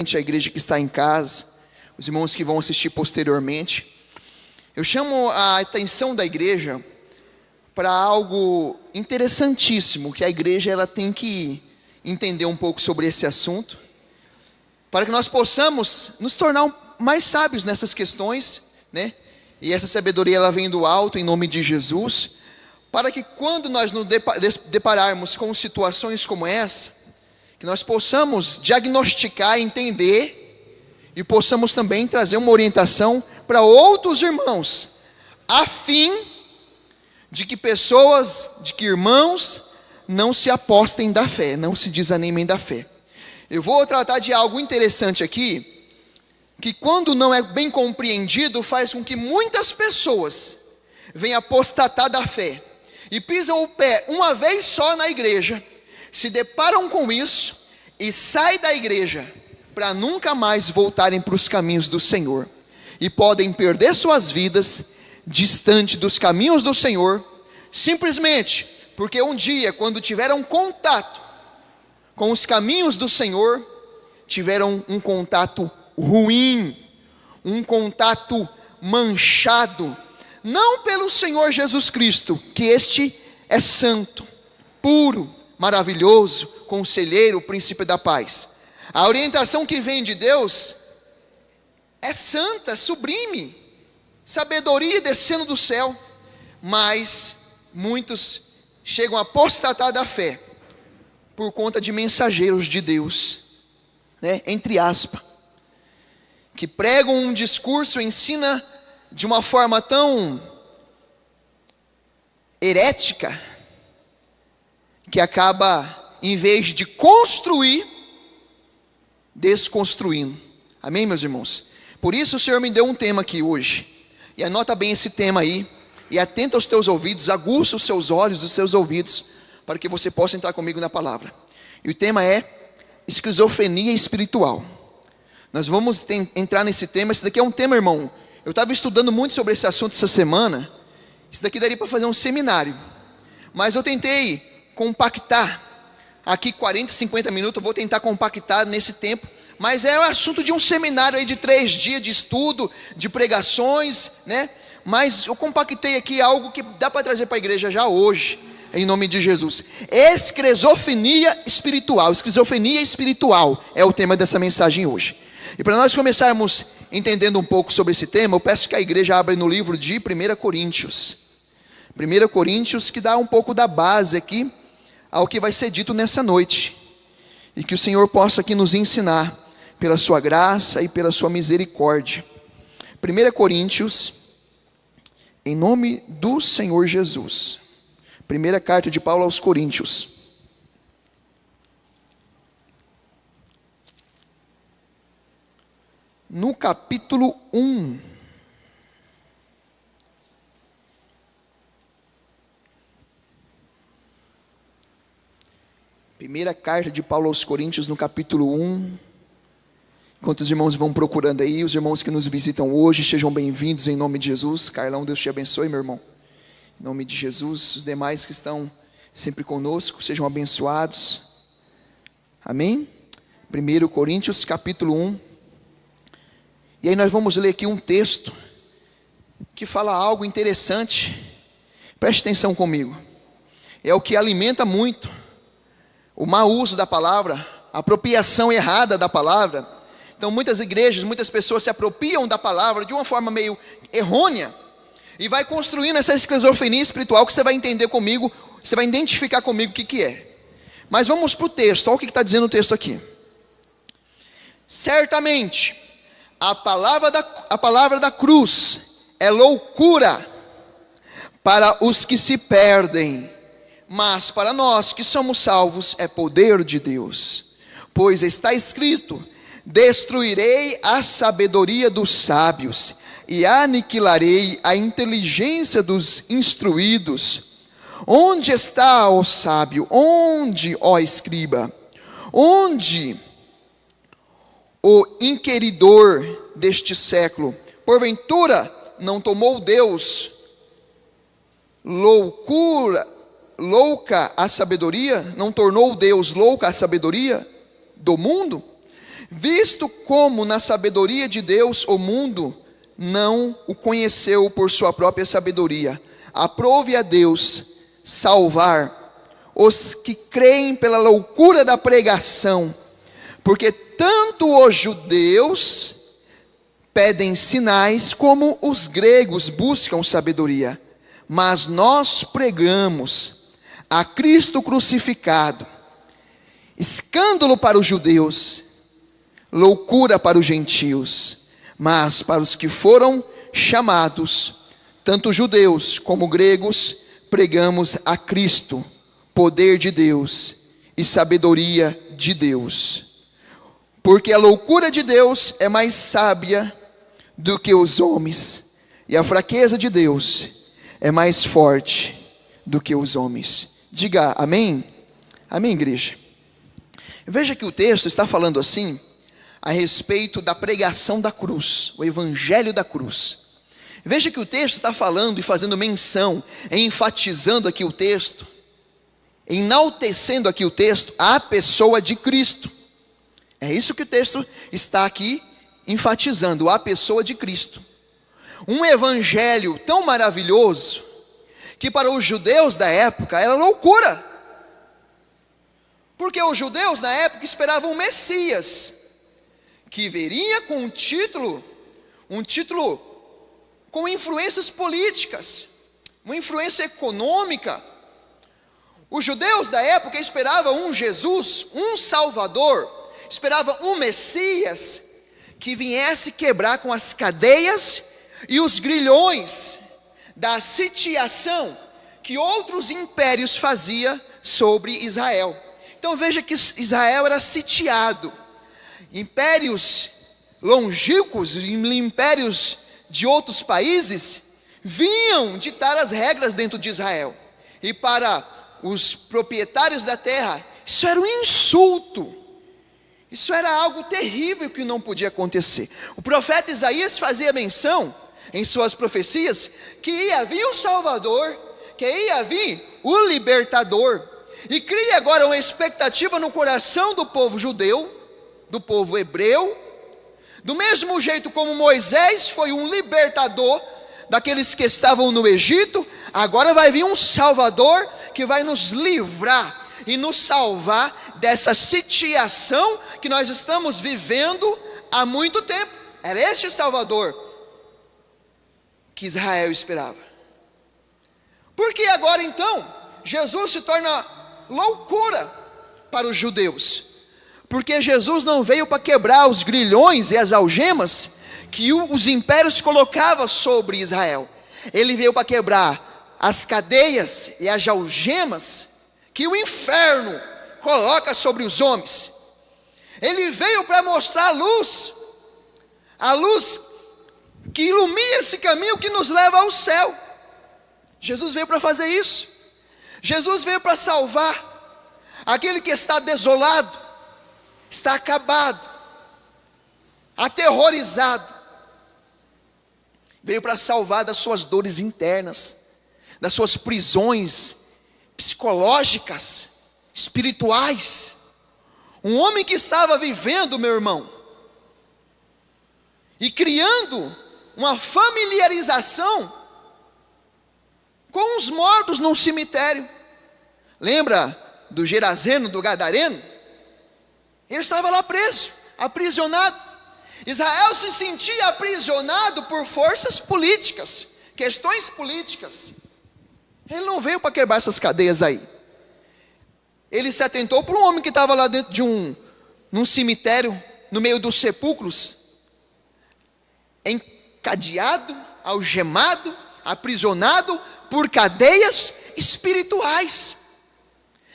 a igreja que está em casa, os irmãos que vão assistir posteriormente. Eu chamo a atenção da igreja para algo interessantíssimo, que a igreja ela tem que entender um pouco sobre esse assunto, para que nós possamos nos tornar mais sábios nessas questões, né? E essa sabedoria ela vem do alto, em nome de Jesus, para que quando nós nos depararmos com situações como essa, que nós possamos diagnosticar, entender, e possamos também trazer uma orientação para outros irmãos, a fim de que irmãos não se apostem da fé, não se desanimem da fé. Eu vou tratar de algo interessante aqui, que quando não é bem compreendido, faz com que muitas pessoas venham apostatar da fé, e pisam o pé uma vez só na igreja, se deparam com isso, e saem da igreja, para nunca mais voltarem para os caminhos do Senhor, e podem perder suas vidas, distante dos caminhos do Senhor, simplesmente porque um dia, quando tiveram contato com os caminhos do Senhor, tiveram um contato ruim, um contato manchado, não pelo Senhor Jesus Cristo, que este é santo, puro, maravilhoso, conselheiro, príncipe da paz. A orientação que vem de Deus é santa, sublime, sabedoria descendo do céu, mas muitos chegam a apostatar da fé, por conta de mensageiros de Deus, né, entre aspas, que pregam um discurso, ensina de uma forma tão herética, que acaba, em vez de construir, desconstruindo. Amém, meus irmãos? Por isso o Senhor me deu um tema aqui hoje, e anota bem esse tema aí, e atenta aos teus ouvidos, aguça os seus olhos, os seus ouvidos, para que você possa entrar comigo na palavra. E o tema é esquizofrenia espiritual. Nós vamos entrar nesse tema. Esse daqui é um tema, irmão, eu estava estudando muito sobre esse assunto essa semana. Isso daqui daria para fazer um seminário, mas eu tentei compactar aqui 40, 50 minutos, eu vou tentar compactar nesse tempo, mas é o assunto de um seminário aí de 3 dias de estudo, de pregações, né? Mas eu compactei aqui algo que dá para trazer para a igreja já hoje, em nome de Jesus. Esquizofrenia espiritual. Esquizofrenia espiritual é o tema dessa mensagem hoje. E para nós começarmos entendendo um pouco sobre esse tema, eu peço que a igreja abra no livro de 1 Coríntios. 1 Coríntios, que dá um pouco da base aqui ao que vai ser dito nessa noite. E que o Senhor possa aqui nos ensinar, pela sua graça e pela sua misericórdia. 1 Coríntios, em nome do Senhor Jesus. Primeira carta de Paulo aos Coríntios. No capítulo 1. Primeira carta de Paulo aos Coríntios, no capítulo 1. Enquanto os irmãos vão procurando aí, os irmãos que nos visitam hoje, sejam bem-vindos em nome de Jesus. Carlão, Deus te abençoe, meu irmão. Em nome de Jesus, os demais que estão sempre conosco, sejam abençoados. Amém? 1 Coríntios, capítulo 1. E aí nós vamos ler aqui um texto que fala algo interessante. Preste atenção comigo. É o que alimenta muito o mau uso da palavra, a apropriação errada da palavra. Então muitas igrejas, muitas pessoas se apropriam da palavra de uma forma meio errônea, e vai construindo essa esquizofrenia espiritual que você vai entender comigo, você vai identificar comigo o que é. Mas vamos para o texto, olha o que está dizendo o texto aqui. Certamente, a palavra da cruz é loucura para os que se perdem, mas para nós que somos salvos é poder de Deus. Pois está escrito: destruirei a sabedoria dos sábios e aniquilarei a inteligência dos instruídos. Onde está, ó sábio? Onde, ó escriba? Onde o inquiridor deste século? Porventura não tomou Deus louca a sabedoria? Não tornou Deus louca a sabedoria do mundo? Visto como na sabedoria de Deus o mundo não o conheceu por sua própria sabedoria, aprove a Deus salvar os que creem pela loucura da pregação, porque tanto os judeus pedem sinais, como os gregos buscam sabedoria. Mas nós pregamos a Cristo crucificado, escândalo para os judeus, loucura para os gentios, mas para os que foram chamados, tanto judeus como gregos, pregamos a Cristo, poder de Deus e sabedoria de Deus. Porque a loucura de Deus é mais sábia do que os homens, e a fraqueza de Deus é mais forte do que os homens. Diga amém? Amém, igreja? Veja que o texto está falando assim, a respeito da pregação da cruz, o evangelho da cruz. Veja que o texto está falando e fazendo menção, enfatizando aqui o texto, enaltecendo aqui o texto, a pessoa de Cristo. É isso que o texto está aqui enfatizando, a pessoa de Cristo. Um evangelho tão maravilhoso, que para os judeus da época era loucura. Porque os judeus na época esperavam o Messias, que viria com um título com influências políticas, uma influência econômica. Os judeus da época esperavam um Jesus, um Salvador, esperavam um Messias, que viesse quebrar com as cadeias e os grilhões da sitiação que outros impérios faziam sobre Israel. Então veja que Israel era sitiado. Impérios longínquos, impérios de outros países, vinham ditar as regras dentro de Israel. E para os proprietários da terra, isso era um insulto. Isso era algo terrível que não podia acontecer. O profeta Isaías fazia menção em suas profecias que ia vir o Salvador, que ia vir o Libertador. E cria agora uma expectativa no coração do povo judeu, do povo hebreu, do mesmo jeito como Moisés foi um libertador daqueles que estavam no Egito, agora vai vir um Salvador que vai nos livrar e nos salvar dessa sitiação que nós estamos vivendo há muito tempo. Era este Salvador que Israel esperava. Por que agora então Jesus se torna loucura para os judeus? Porque Jesus não veio para quebrar os grilhões e as algemas que os impérios colocavam sobre Israel. Ele veio para quebrar as cadeias e as algemas que o inferno coloca sobre os homens. Ele veio para mostrar a luz que ilumina esse caminho que nos leva ao céu. Jesus veio para fazer isso. Jesus veio para salvar aquele que está desolado, está acabado, aterrorizado. Veio para salvar das suas dores internas, das suas prisões psicológicas, espirituais. Um homem que estava vivendo, meu irmão, e criando uma familiarização com os mortos num cemitério. Lembra do Geraseno, do Gadareno? Ele estava lá preso, aprisionado. Israel se sentia aprisionado por forças políticas, questões políticas. Ele não veio para quebrar essas cadeias aí. Ele se atentou para um homem que estava lá dentro de num cemitério, no meio dos sepulcros, encadeado, algemado, aprisionado por cadeias espirituais.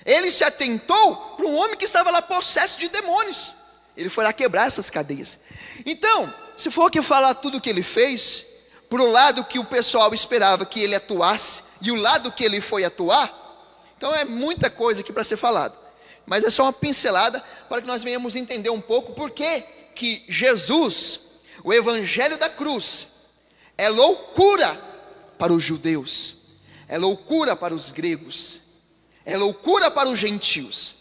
Ele se atentou para um homem que estava lá possesso de demônios. Ele foi lá quebrar essas cadeias. Então, se for que falar tudo o que ele fez, por um lado que o pessoal esperava que ele atuasse, e o lado que ele foi atuar, então é muita coisa aqui para ser falado. Mas é só uma pincelada para que nós venhamos entender um pouco por que Jesus, o evangelho da cruz, é loucura para os judeus, é loucura para os gregos, é loucura para os gentios,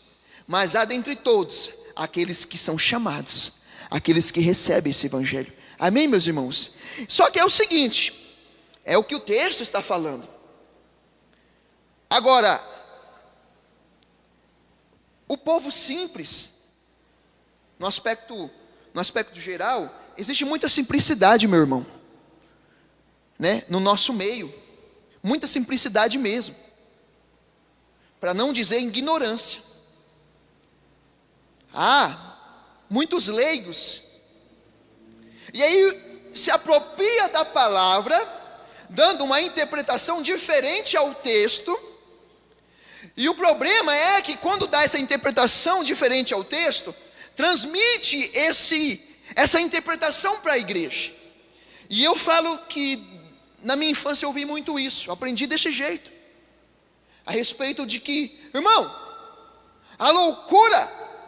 mas há dentre todos aqueles que são chamados, aqueles que recebem esse evangelho. Amém, meus irmãos? Só que é o seguinte, é o que o texto está falando. Agora, o povo simples, no aspecto geral, existe muita simplicidade, meu irmão, né? No nosso meio, muita simplicidade mesmo, para não dizer ignorância. Muitos leigos, e aí se apropria da palavra, dando uma interpretação diferente ao texto. E o problema é que quando dá essa interpretação diferente ao texto, transmite essa interpretação para a igreja. E eu falo que na minha infância eu ouvi muito isso, aprendi desse jeito, a respeito de que, irmão,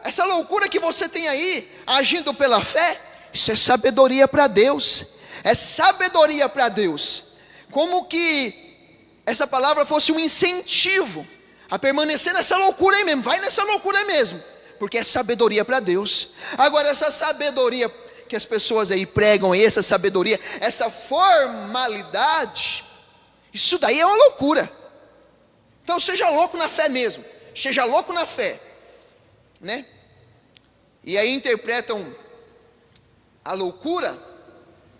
essa loucura que você tem aí, agindo pela fé, isso é sabedoria para Deus, é sabedoria para Deus, como que essa palavra fosse um incentivo a permanecer nessa loucura aí mesmo, vai nessa loucura aí mesmo, porque é sabedoria para Deus. Agora, essa sabedoria que as pessoas aí pregam, essa sabedoria, essa formalidade, isso daí é uma loucura. Então seja louco na fé mesmo, seja louco na fé, né? E aí interpretam a loucura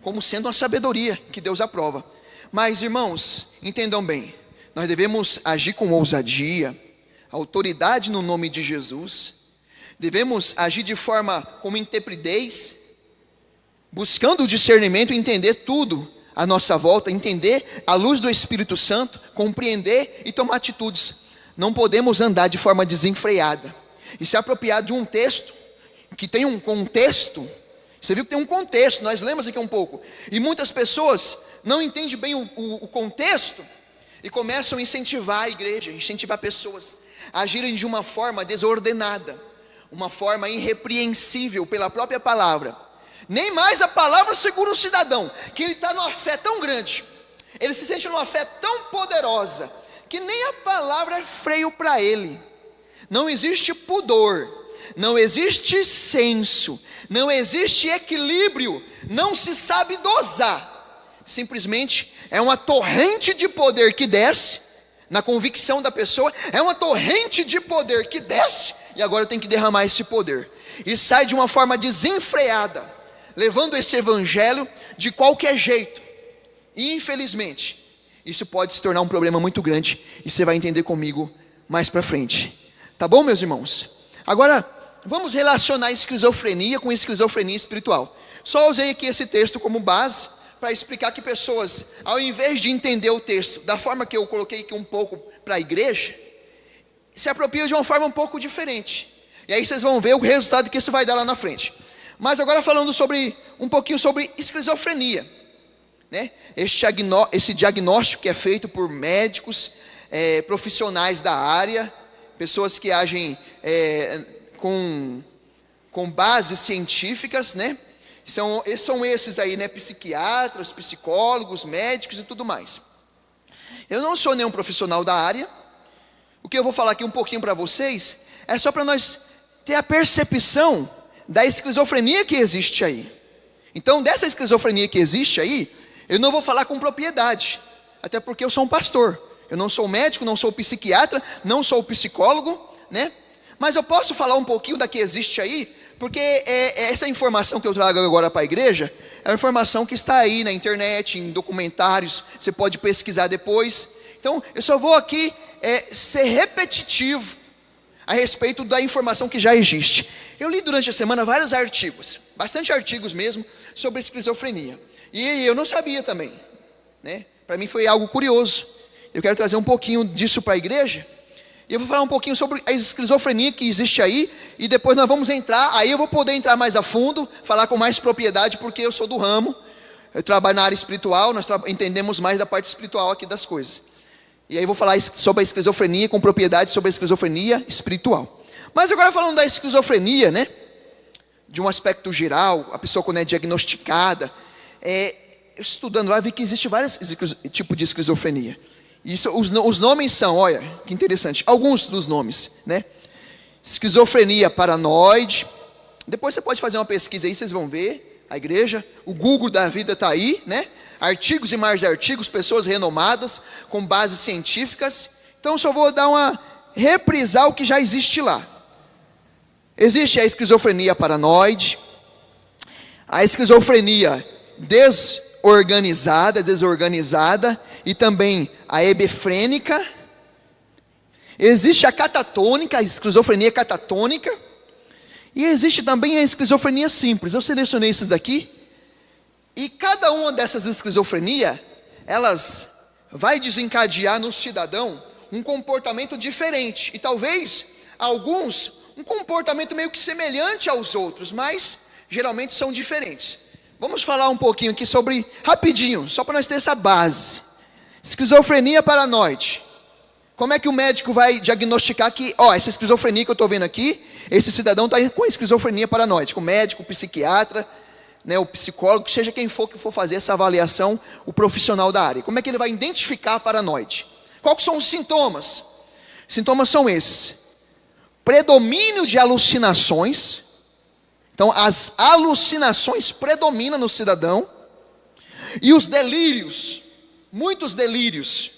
como sendo uma sabedoria que Deus aprova. Mas, irmãos, entendam bem, nós devemos agir com ousadia, autoridade no nome de Jesus. Devemos agir de forma com intrepidez, buscando o discernimento, entender tudo à nossa volta, entender a luz do Espírito Santo, compreender e tomar atitudes. Não podemos andar de forma desenfreada e se apropriar de um texto que tem um contexto. Você viu que tem um contexto, nós lemos aqui um pouco, e muitas pessoas não entendem bem o contexto e começam a incentivar a igreja, incentivar pessoas a agirem de uma forma desordenada, uma forma irrepreensível pela própria palavra. Nem mais a palavra segura o cidadão, que ele está numa fé tão grande, ele se sente numa fé tão poderosa, que nem a palavra é freio para ele. Não existe pudor, não existe senso, não existe equilíbrio, não se sabe dosar. Simplesmente é uma torrente de poder que desce, na convicção da pessoa, é uma torrente de poder que desce, e agora tem que derramar esse poder, e sai de uma forma desenfreada, levando esse evangelho de qualquer jeito. E infelizmente, isso pode se tornar um problema muito grande, e você vai entender comigo mais para frente. Tá bom, meus irmãos? Agora, vamos relacionar esquizofrenia com esquizofrenia espiritual. Só usei aqui esse texto como base, para explicar que pessoas, ao invés de entender o texto da forma que eu coloquei aqui um pouco para a igreja, se apropriam de uma forma um pouco diferente. E aí vocês vão ver o resultado que isso vai dar lá na frente. Mas agora falando um pouquinho sobre esquizofrenia, né? Esse diagnóstico que é feito por médicos, profissionais da área, pessoas que agem com bases científicas, né? São esses aí, né? Psiquiatras, psicólogos, médicos e tudo mais. Eu não sou nenhum profissional da área. O que eu vou falar aqui um pouquinho para vocês é só para nós ter a percepção da esquizofrenia que existe aí. Então, dessa esquizofrenia que existe aí, eu não vou falar com propriedade, até porque eu sou um pastor. Eu não sou médico, não sou psiquiatra, não sou psicólogo, né? Mas eu posso falar um pouquinho da que existe aí, porque essa informação que eu trago agora para a igreja é uma informação que está aí na internet, em documentários, você pode pesquisar depois. Então, eu só vou aqui ser repetitivo a respeito da informação que já existe. Eu li durante a semana vários artigos, bastante artigos mesmo, sobre esquizofrenia. E eu não sabia também, né? Para mim foi algo curioso. Eu quero trazer um pouquinho disso para a igreja. E eu vou falar um pouquinho sobre a esquizofrenia que existe aí, e depois nós vamos entrar, aí eu vou poder entrar mais a fundo, falar com mais propriedade, porque eu sou do ramo, eu trabalho na área espiritual, nós entendemos mais da parte espiritual aqui das coisas. E aí eu vou falar sobre a esquizofrenia, com propriedade sobre a esquizofrenia espiritual. Mas agora falando da esquizofrenia, né, de um aspecto geral, a pessoa quando é diagnosticada, estudando lá, vi que existe vários tipos de esquizofrenia. Isso, os nomes são, olha, que interessante, alguns dos nomes, né? Esquizofrenia paranoide, Depois você pode fazer uma pesquisa aí, vocês vão ver. A igreja, o Google da vida está aí, né? Artigos e mais artigos, pessoas renomadas, com bases científicas. Então só vou reprisar o que já existe lá. Existe a esquizofrenia paranoide, a esquizofrenia desorganizada, e também a hebefrênica. Existe a catatônica, a esquizofrenia catatônica, e existe também a esquizofrenia simples. Eu selecionei esses daqui, e cada uma dessas esquizofrenia, elas vai desencadear no cidadão um comportamento diferente, e talvez alguns um comportamento meio que semelhante aos outros, mas geralmente são diferentes. Vamos falar um pouquinho aqui sobre, rapidinho, só para nós ter essa base. Esquizofrenia paranoide. Como é que o médico vai diagnosticar que, essa esquizofrenia que eu estou vendo aqui, esse cidadão está com esquizofrenia paranoide? O médico, o psiquiatra, né, o psicólogo, seja quem for que for fazer essa avaliação, o profissional da área. Como é que ele vai identificar a paranoide? Quais são os sintomas? Sintomas são esses: predomínio de alucinações. Então, as alucinações predominam no cidadão. E os delírios, muitos delírios.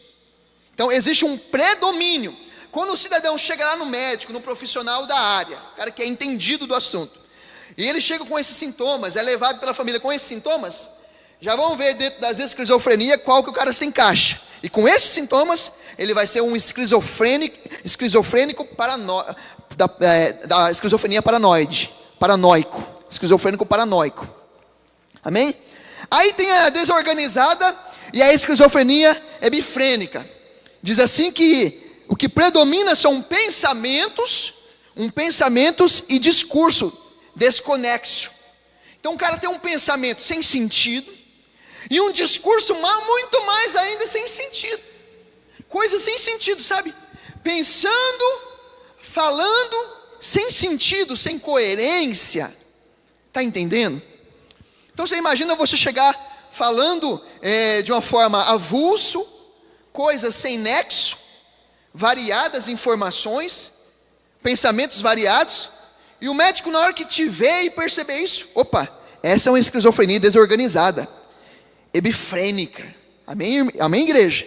Então, existe um predomínio. Quando o cidadão chega lá no médico, no profissional da área, o cara que é entendido do assunto, e ele chega com esses sintomas, é levado pela família com esses sintomas, já vão ver dentro das esquizofrenia qual que o cara se encaixa. E com esses sintomas, ele vai ser um esquizofrênico da esquizofrenia paranoico, esquizofrênico paranoico. Amém? Aí tem a desorganizada e a esquizofrenia hebefrênica. Diz assim que o que predomina são pensamentos e discurso desconexo. Então o cara tem um pensamento sem sentido e um discurso muito mais ainda sem sentido. Coisa sem sentido, sabe? Pensando, falando, sem sentido, sem coerência. Está entendendo? Então você imagina você chegar falando de uma forma avulso, coisas sem nexo, variadas informações, pensamentos variados, e o médico, na hora que te vê e perceber isso, essa é uma esquizofrenia desorganizada, hebefrênica. Amém, amém, igreja?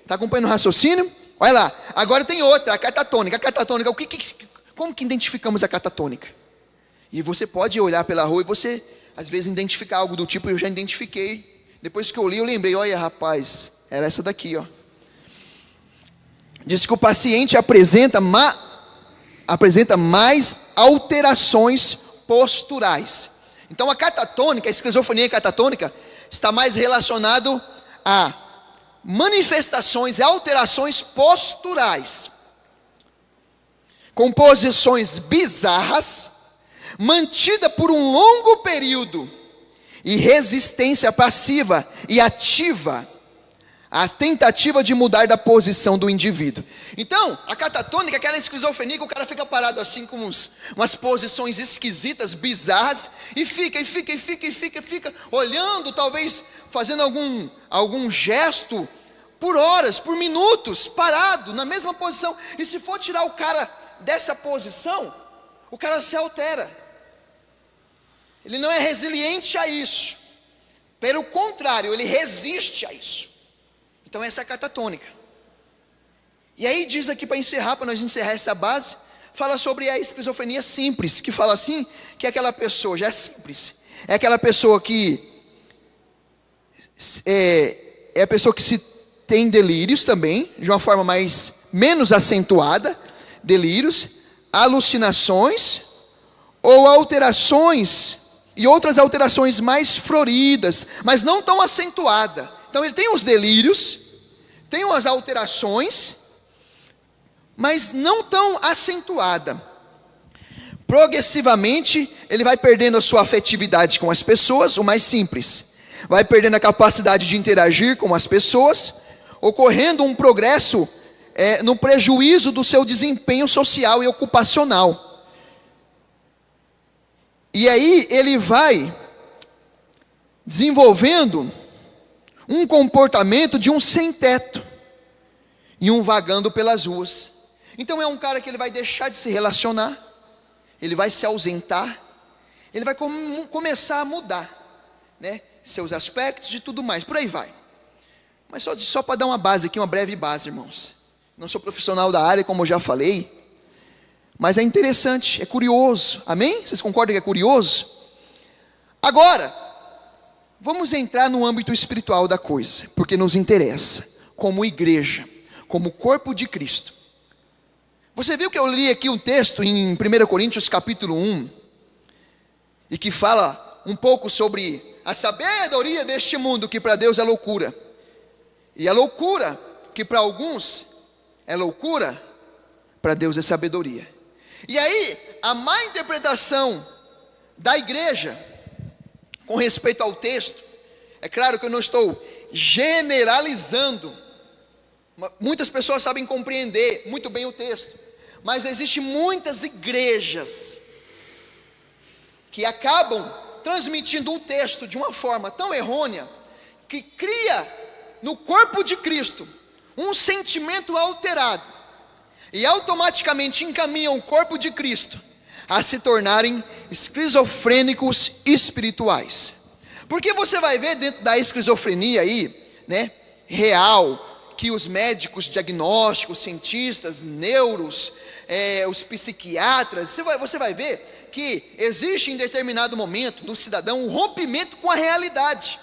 Está acompanhando o raciocínio? Olha lá, agora tem outra, a catatônica. A catatônica, como que identificamos a catatônica? E você pode olhar pela rua e você, às vezes, identificar algo do tipo, eu já identifiquei. Depois que eu li, eu lembrei, olha rapaz, era essa daqui, ó. Diz que o paciente apresenta mais alterações posturais. Então a catatônica, a esquizofrenia catatônica, está mais relacionado a manifestações e alterações posturais, com posições bizarras, mantida por um longo período, e resistência passiva e ativa, a tentativa de mudar da posição do indivíduo. Então, a catatônica, aquela esquizofrenia que o cara fica parado assim com umas posições esquisitas, bizarras, e fica, olhando, talvez fazendo algum gesto, por horas, por minutos, parado, na mesma posição. E se for tirar o cara dessa posição, o cara se altera. Ele não é resiliente a isso. Pelo contrário, ele resiste a isso. Então essa é a catatônica. E aí diz aqui para encerrar, para nós encerrar essa base, fala sobre a esquizofrenia simples, que fala assim, que é aquela pessoa, já é simples, é aquela pessoa que é a pessoa que se tem delírios também, de uma forma menos acentuada, delírios, alucinações, ou alterações, e outras alterações mais floridas, mas não tão acentuada. Então ele tem os delírios, tem umas alterações, mas não tão acentuada. Progressivamente, ele vai perdendo a sua afetividade com as pessoas, o mais simples. Vai perdendo a capacidade de interagir com as pessoas, ocorrendo um progresso no prejuízo do seu desempenho social e ocupacional. E aí ele vai desenvolvendo um comportamento de um sem-teto e um vagando pelas ruas. Então é um cara que ele vai deixar de se relacionar, ele vai se ausentar, ele vai começar a mudar, né? Seus aspectos e tudo mais, por aí vai. Mas só para dar uma base aqui, uma breve base, irmãos. Não sou profissional da área, como eu já falei, mas é interessante, é curioso, amém? Vocês concordam que é curioso? Agora, vamos entrar no âmbito espiritual da coisa, porque nos interessa, como igreja, como corpo de Cristo. Você viu que eu li aqui um texto em 1 Coríntios capítulo 1, e que fala um pouco sobre a sabedoria deste mundo, que para Deus é loucura, e a loucura, que para alguns é loucura, para Deus é sabedoria. E aí, a má interpretação da igreja, com respeito ao texto, é claro que eu não estou generalizando, muitas pessoas sabem compreender muito bem o texto, mas existem muitas igrejas que acabam transmitindo um texto de uma forma tão errônea, que cria no corpo de Cristo um sentimento alterado, e automaticamente encaminham o corpo de Cristo a se tornarem esquizofrênicos espirituais. Porque você vai ver dentro da esquizofrenia aí, né, real, que os médicos diagnósticos, cientistas, neuros, os psiquiatras, você vai ver que existe em determinado momento do cidadão um rompimento com a realidade.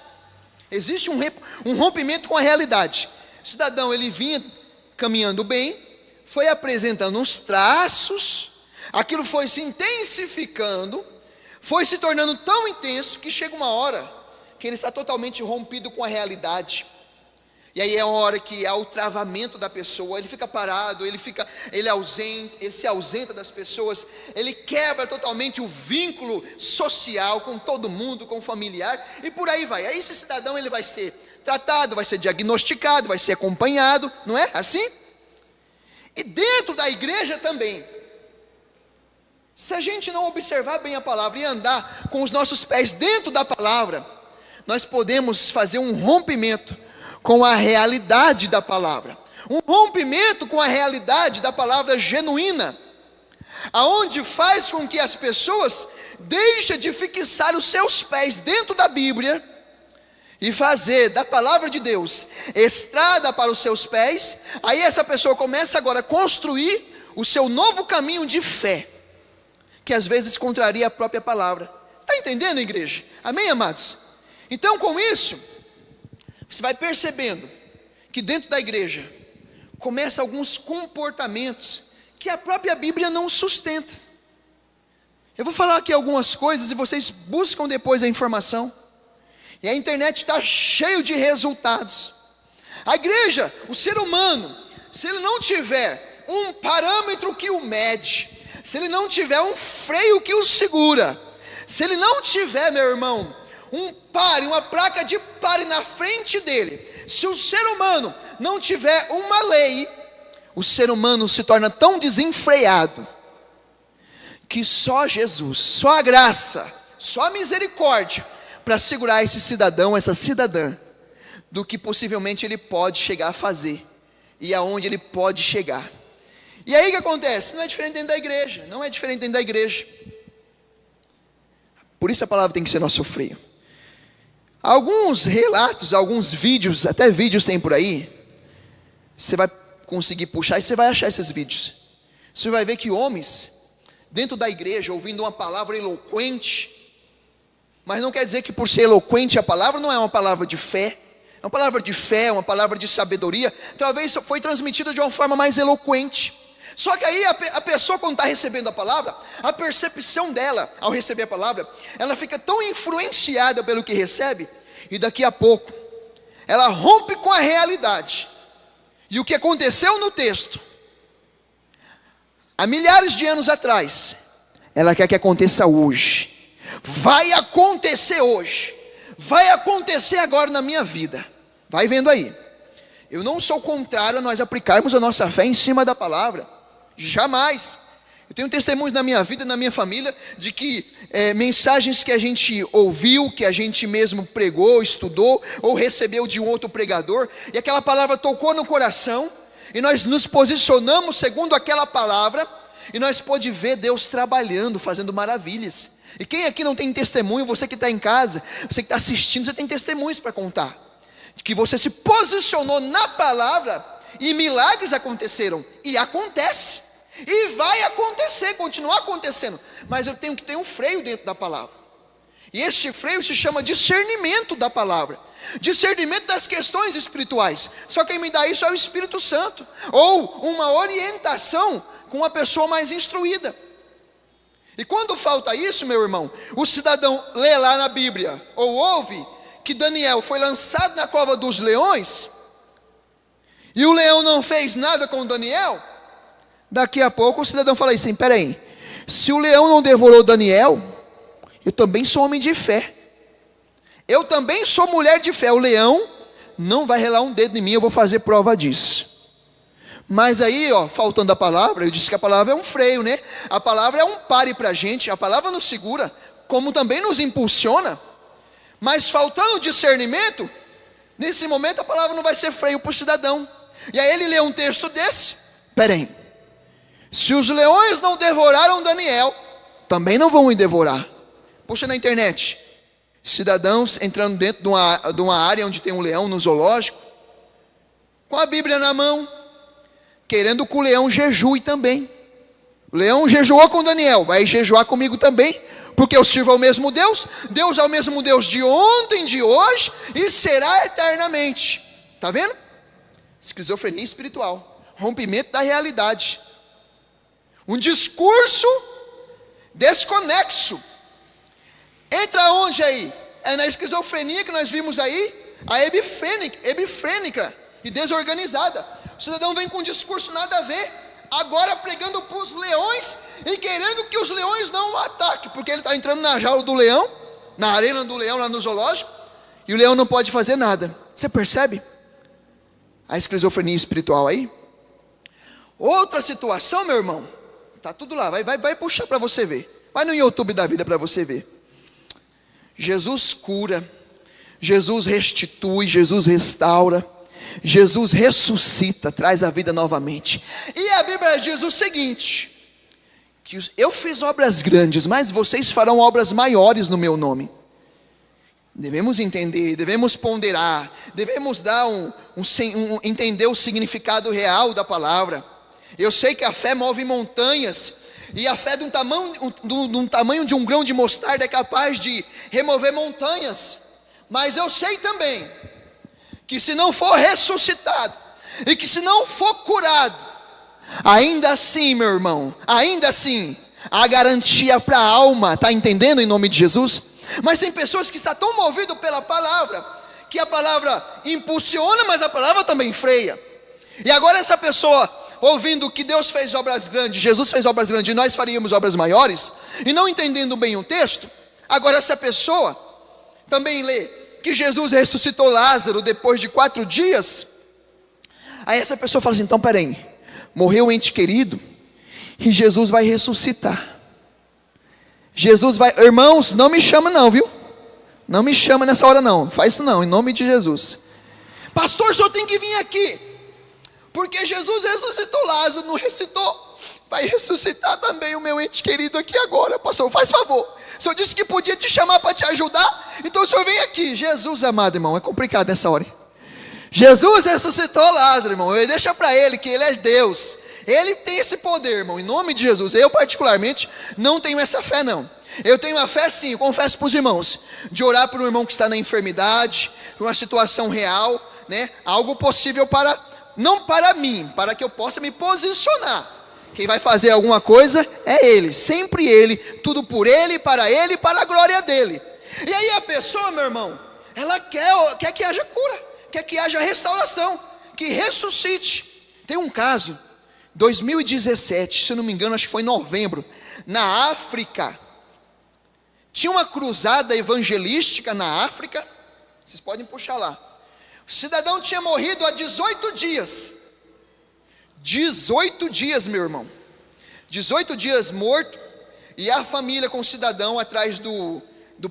Existe um rompimento com a realidade. O cidadão, ele vinha caminhando bem, foi apresentando uns traços, aquilo foi se intensificando, foi se tornando tão intenso, que chega uma hora que ele está totalmente rompido com a realidade. E aí é a hora que há o travamento da pessoa, ele fica parado, ele se ausenta das pessoas, ele quebra totalmente o vínculo social com todo mundo, com o familiar, e por aí vai. Aí esse cidadão, ele vai ser tratado, vai ser diagnosticado, vai ser acompanhado, não é assim? E dentro da igreja também, se a gente não observar bem a palavra e andar com os nossos pés dentro da palavra, nós podemos fazer um rompimento com a realidade da palavra, um rompimento com a realidade da palavra genuína, aonde faz com que as pessoas deixem de fixar os seus pés dentro da Bíblia e fazer da palavra de Deus estrada para os seus pés. Aí essa pessoa começa agora a construir o seu novo caminho de fé, que às vezes contraria a própria palavra. Está entendendo, igreja? Amém, amados? Então, com isso, você vai percebendo que dentro da igreja começa alguns comportamentos que a própria Bíblia não sustenta. Eu vou falar aqui algumas coisas e vocês buscam depois a informação. E a internet está cheio de resultados. A igreja, o ser humano, se ele não tiver um parâmetro que o mede, se ele não tiver um freio que o segura, se ele não tiver, meu irmão, um pare, uma placa de pare na frente dele, se o ser humano não tiver uma lei, o ser humano se torna tão desenfreado, que só Jesus, só a graça, só a misericórdia, para segurar esse cidadão, essa cidadã, do que possivelmente ele pode chegar a fazer, e aonde ele pode chegar. E aí o que acontece? Não é diferente dentro da igreja, não é diferente dentro da igreja. Por isso a palavra tem que ser nosso freio. Alguns relatos, alguns vídeos, até vídeos tem por aí, você vai conseguir puxar e você vai achar esses vídeos. Você vai ver que homens, dentro da igreja, ouvindo uma palavra eloquente, mas não quer dizer que por ser eloquente a palavra não é uma palavra de fé, é uma palavra de fé, uma palavra de sabedoria, talvez foi transmitida de uma forma mais eloquente. Só que aí a pessoa, quando está recebendo a palavra, a percepção dela ao receber a palavra, ela fica tão influenciada pelo que recebe, e daqui a pouco ela rompe com a realidade. E o que aconteceu no texto, há milhares de anos atrás, ela quer que aconteça hoje. Vai acontecer hoje, vai acontecer agora na minha vida. Vai vendo aí. Eu não sou contrário a nós aplicarmos a nossa fé em cima da palavra, jamais. Eu tenho testemunhos na minha vida, na minha família, de que mensagens que a gente ouviu, que a gente mesmo pregou, estudou, ou recebeu de um outro pregador, e aquela palavra tocou no coração, e nós nos posicionamos segundo aquela palavra, e nós pôde ver Deus trabalhando, fazendo maravilhas. E quem aqui não tem testemunho? Você que está em casa, você que está assistindo, você tem testemunhos para contar. Que você se posicionou na palavra e milagres aconteceram. E acontece. E vai acontecer, continuar acontecendo. Mas eu tenho que ter um freio dentro da palavra. E este freio se chama discernimento da palavra. Discernimento das questões espirituais. Só quem me dá isso é o Espírito Santo. Ou uma orientação com uma pessoa mais instruída. E quando falta isso, meu irmão, o cidadão lê lá na Bíblia, ou ouve que Daniel foi lançado na cova dos leões, e o leão não fez nada com Daniel, daqui a pouco o cidadão fala assim, peraí, se o leão não devorou Daniel, eu também sou homem de fé, eu também sou mulher de fé, o leão não vai relar um dedo em mim, eu vou fazer prova disso. Mas aí, faltando a palavra, eu disse que a palavra é um freio, né? A palavra é um pare para a gente, a palavra nos segura, como também nos impulsiona. Mas faltando discernimento, nesse momento a palavra não vai ser freio para o cidadão. E aí ele lê um texto desse, peraí, se os leões não devoraram Daniel, também não vão me devorar. Puxa na internet, cidadãos entrando dentro de uma área onde tem um leão no zoológico, com a Bíblia na mão, querendo que o leão jejue também. O leão jejuou com Daniel, vai jejuar comigo também, porque eu sirvo ao mesmo Deus. Deus é o mesmo Deus de ontem, de hoje, e será eternamente. Está vendo? Esquizofrenia espiritual, rompimento da realidade, um discurso desconexo. Entra onde aí? É na esquizofrenia que nós vimos aí, a hebifrênica e desorganizada. O cidadão vem com um discurso nada a ver, agora pregando para os leões e querendo que os leões não o ataquem, porque ele está entrando na jaula do leão, na arena do leão lá no zoológico, e o leão não pode fazer nada. Você percebe a esquizofrenia espiritual aí? Outra situação, meu irmão, está tudo lá, vai puxar para você ver, vai no YouTube da vida para você ver. Jesus cura, Jesus restitui, Jesus restaura, Jesus ressuscita, traz a vida novamente. E a Bíblia diz o seguinte, que eu fiz obras grandes, mas vocês farão obras maiores no meu nome. Devemos entender, devemos ponderar, devemos dar entender o significado real da palavra. Eu sei que a fé move montanhas, e a fé de um tamanho de um grão de mostarda é capaz de remover montanhas. Mas eu sei também que se não for ressuscitado, e que se não for curado, ainda assim, meu irmão, ainda assim, há garantia para a alma, está entendendo, em nome de Jesus? Mas tem pessoas que estão tão movidas pela palavra, que a palavra impulsiona, mas a palavra também freia. E agora essa pessoa, ouvindo que Deus fez obras grandes, Jesus fez obras grandes, e nós faríamos obras maiores, e não entendendo bem o texto, agora essa pessoa também lê que Jesus ressuscitou Lázaro depois de 4 dias, aí essa pessoa fala assim, então peraí, morreu um ente querido, e Jesus vai ressuscitar, Jesus vai, irmãos, não me chama não, viu, não me chama nessa hora não, faz isso não, em nome de Jesus. Pastor, o senhor tem que vir aqui, porque Jesus ressuscitou Lázaro, não ressuscitou, vai ressuscitar também o meu ente querido aqui agora. Pastor, faz favor, o senhor disse que podia te chamar para te ajudar, então o senhor vem aqui. Jesus amado, irmão, é complicado nessa hora. Jesus ressuscitou Lázaro, irmão, deixa para ele que ele é Deus, ele tem esse poder, irmão, em nome de Jesus. Eu particularmente não tenho essa fé não, eu tenho a fé sim, eu confesso para os irmãos, de orar por um irmão que está na enfermidade, por uma situação real, né? Algo possível não para mim, para que eu possa me posicionar. Quem vai fazer alguma coisa é Ele, sempre Ele, tudo por Ele, para a glória dEle. E aí a pessoa, meu irmão, ela quer que haja cura, quer que haja restauração, que ressuscite. Tem um caso, 2017, se eu não me engano, acho que foi em novembro, na África. Tinha uma cruzada evangelística na África, vocês podem puxar lá. O cidadão tinha morrido há 18 dias. 18 dias, meu irmão. 18 dias morto. E a família com o cidadão atrás do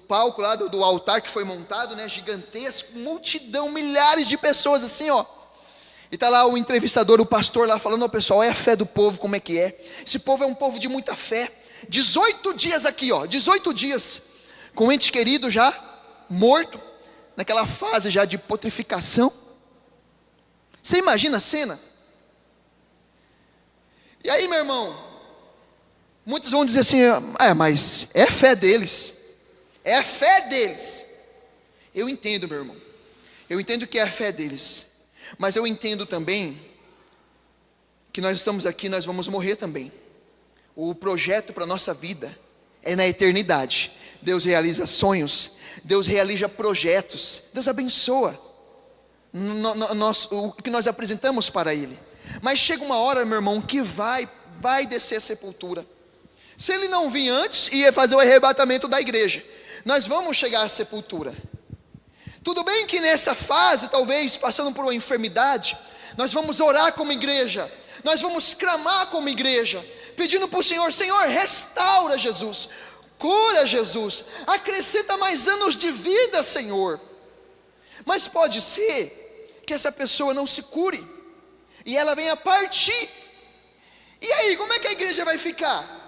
palco lá, do altar que foi montado, né? Gigantesco, multidão, milhares de pessoas assim, ó. E está lá o entrevistador, o pastor lá falando, ó pessoal, é a fé do povo, como é que é? Esse povo é um povo de muita fé. 18 dias aqui, 18 dias, com o ente querido já morto, naquela fase já de putrificação. Você imagina a cena? E aí, meu irmão, muitos vão dizer assim, mas é a fé deles. É a fé deles. Eu entendo, meu irmão. Eu entendo que é a fé deles. Mas eu entendo também que nós estamos aqui, nós vamos morrer também. O projeto para a nossa vida é na eternidade. Deus realiza sonhos, Deus realiza projetos, Deus abençoa o que nós apresentamos para Ele. Mas chega uma hora, meu irmão, que vai descer a sepultura. Se Ele não vir antes, ia fazer o arrebatamento da igreja. Nós vamos chegar à sepultura. Tudo bem que nessa fase, talvez, passando por uma enfermidade, nós vamos orar como igreja, nós vamos clamar como igreja, pedindo para o Senhor, Senhor, restaura Jesus, cura Jesus, acrescenta mais anos de vida, Senhor. Mas pode ser que essa pessoa não se cure, e ela venha partir. E aí, como é que a igreja vai ficar?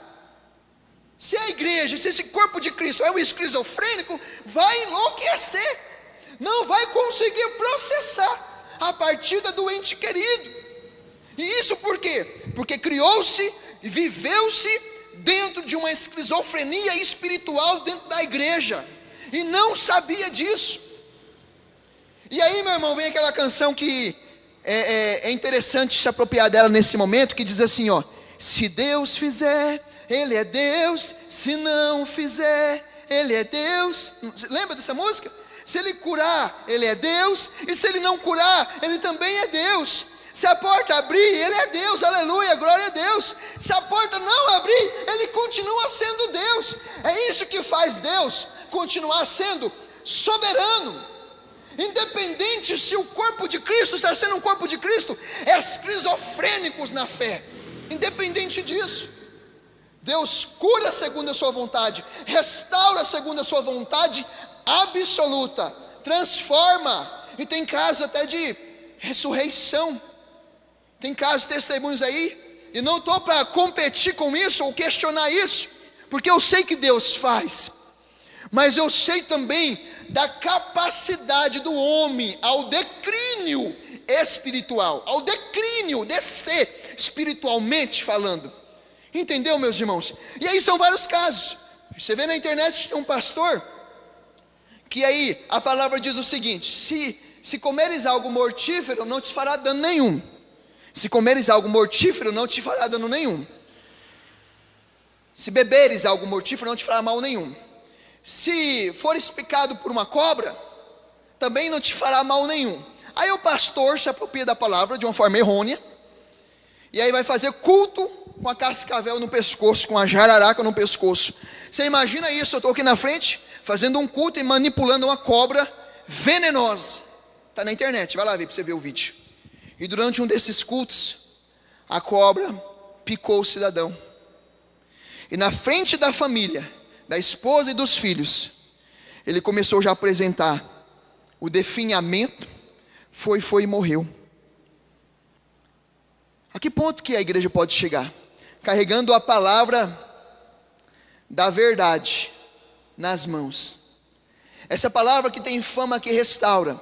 Se a igreja, se esse corpo de Cristo é um esquizofrênico, vai enlouquecer, não vai conseguir processar a partida do ente querido. E isso por quê? Porque criou-se e viveu-se dentro de uma esquizofrenia espiritual dentro da igreja, e não sabia disso. E aí, meu irmão, vem aquela canção que é interessante se apropriar dela nesse momento, que diz assim, se Deus fizer, Ele é Deus, se não fizer, Ele é Deus. Lembra dessa música? Se Ele curar, Ele é Deus, e se Ele não curar, Ele também é Deus. Se a porta abrir, Ele é Deus, aleluia, glória a Deus. Se a porta não abrir, Ele continua sendo Deus. É isso que faz Deus continuar sendo soberano. Independente se o corpo de Cristo está sendo um corpo de Cristo, esquizofrênicos na fé, independente disso, Deus cura segundo a sua vontade, restaura segundo a sua vontade absoluta, transforma, e tem casos até de ressurreição, tem casos, testemunhos aí, e não estou para competir com isso, ou questionar isso, porque eu sei que Deus faz, mas eu sei também da capacidade do homem ao declínio espiritual, ao declínio, descer espiritualmente falando, entendeu, meus irmãos? E aí são vários casos. Você vê na internet, tem um pastor que aí a palavra diz o seguinte: se comeres algo mortífero, não te fará dano nenhum. Se comeres algo mortífero, não te fará dano nenhum. Se beberes algo mortífero, não te fará mal nenhum. Se fores picado por uma cobra, também não te fará mal nenhum. Aí o pastor se apropria da palavra de uma forma errônea, e aí vai fazer culto com a cascavel no pescoço, com a jararaca no pescoço. Você imagina isso? Eu estou aqui na frente, fazendo um culto e manipulando uma cobra venenosa. Está na internet, vai lá ver para você ver o vídeo. E durante um desses cultos, a cobra picou o cidadão. E na frente da família, da esposa e dos filhos, ele começou já a apresentar o definhamento, foi e morreu. A que ponto que a igreja pode chegar? Carregando a palavra da verdade nas mãos. Essa palavra que tem fama que restaura,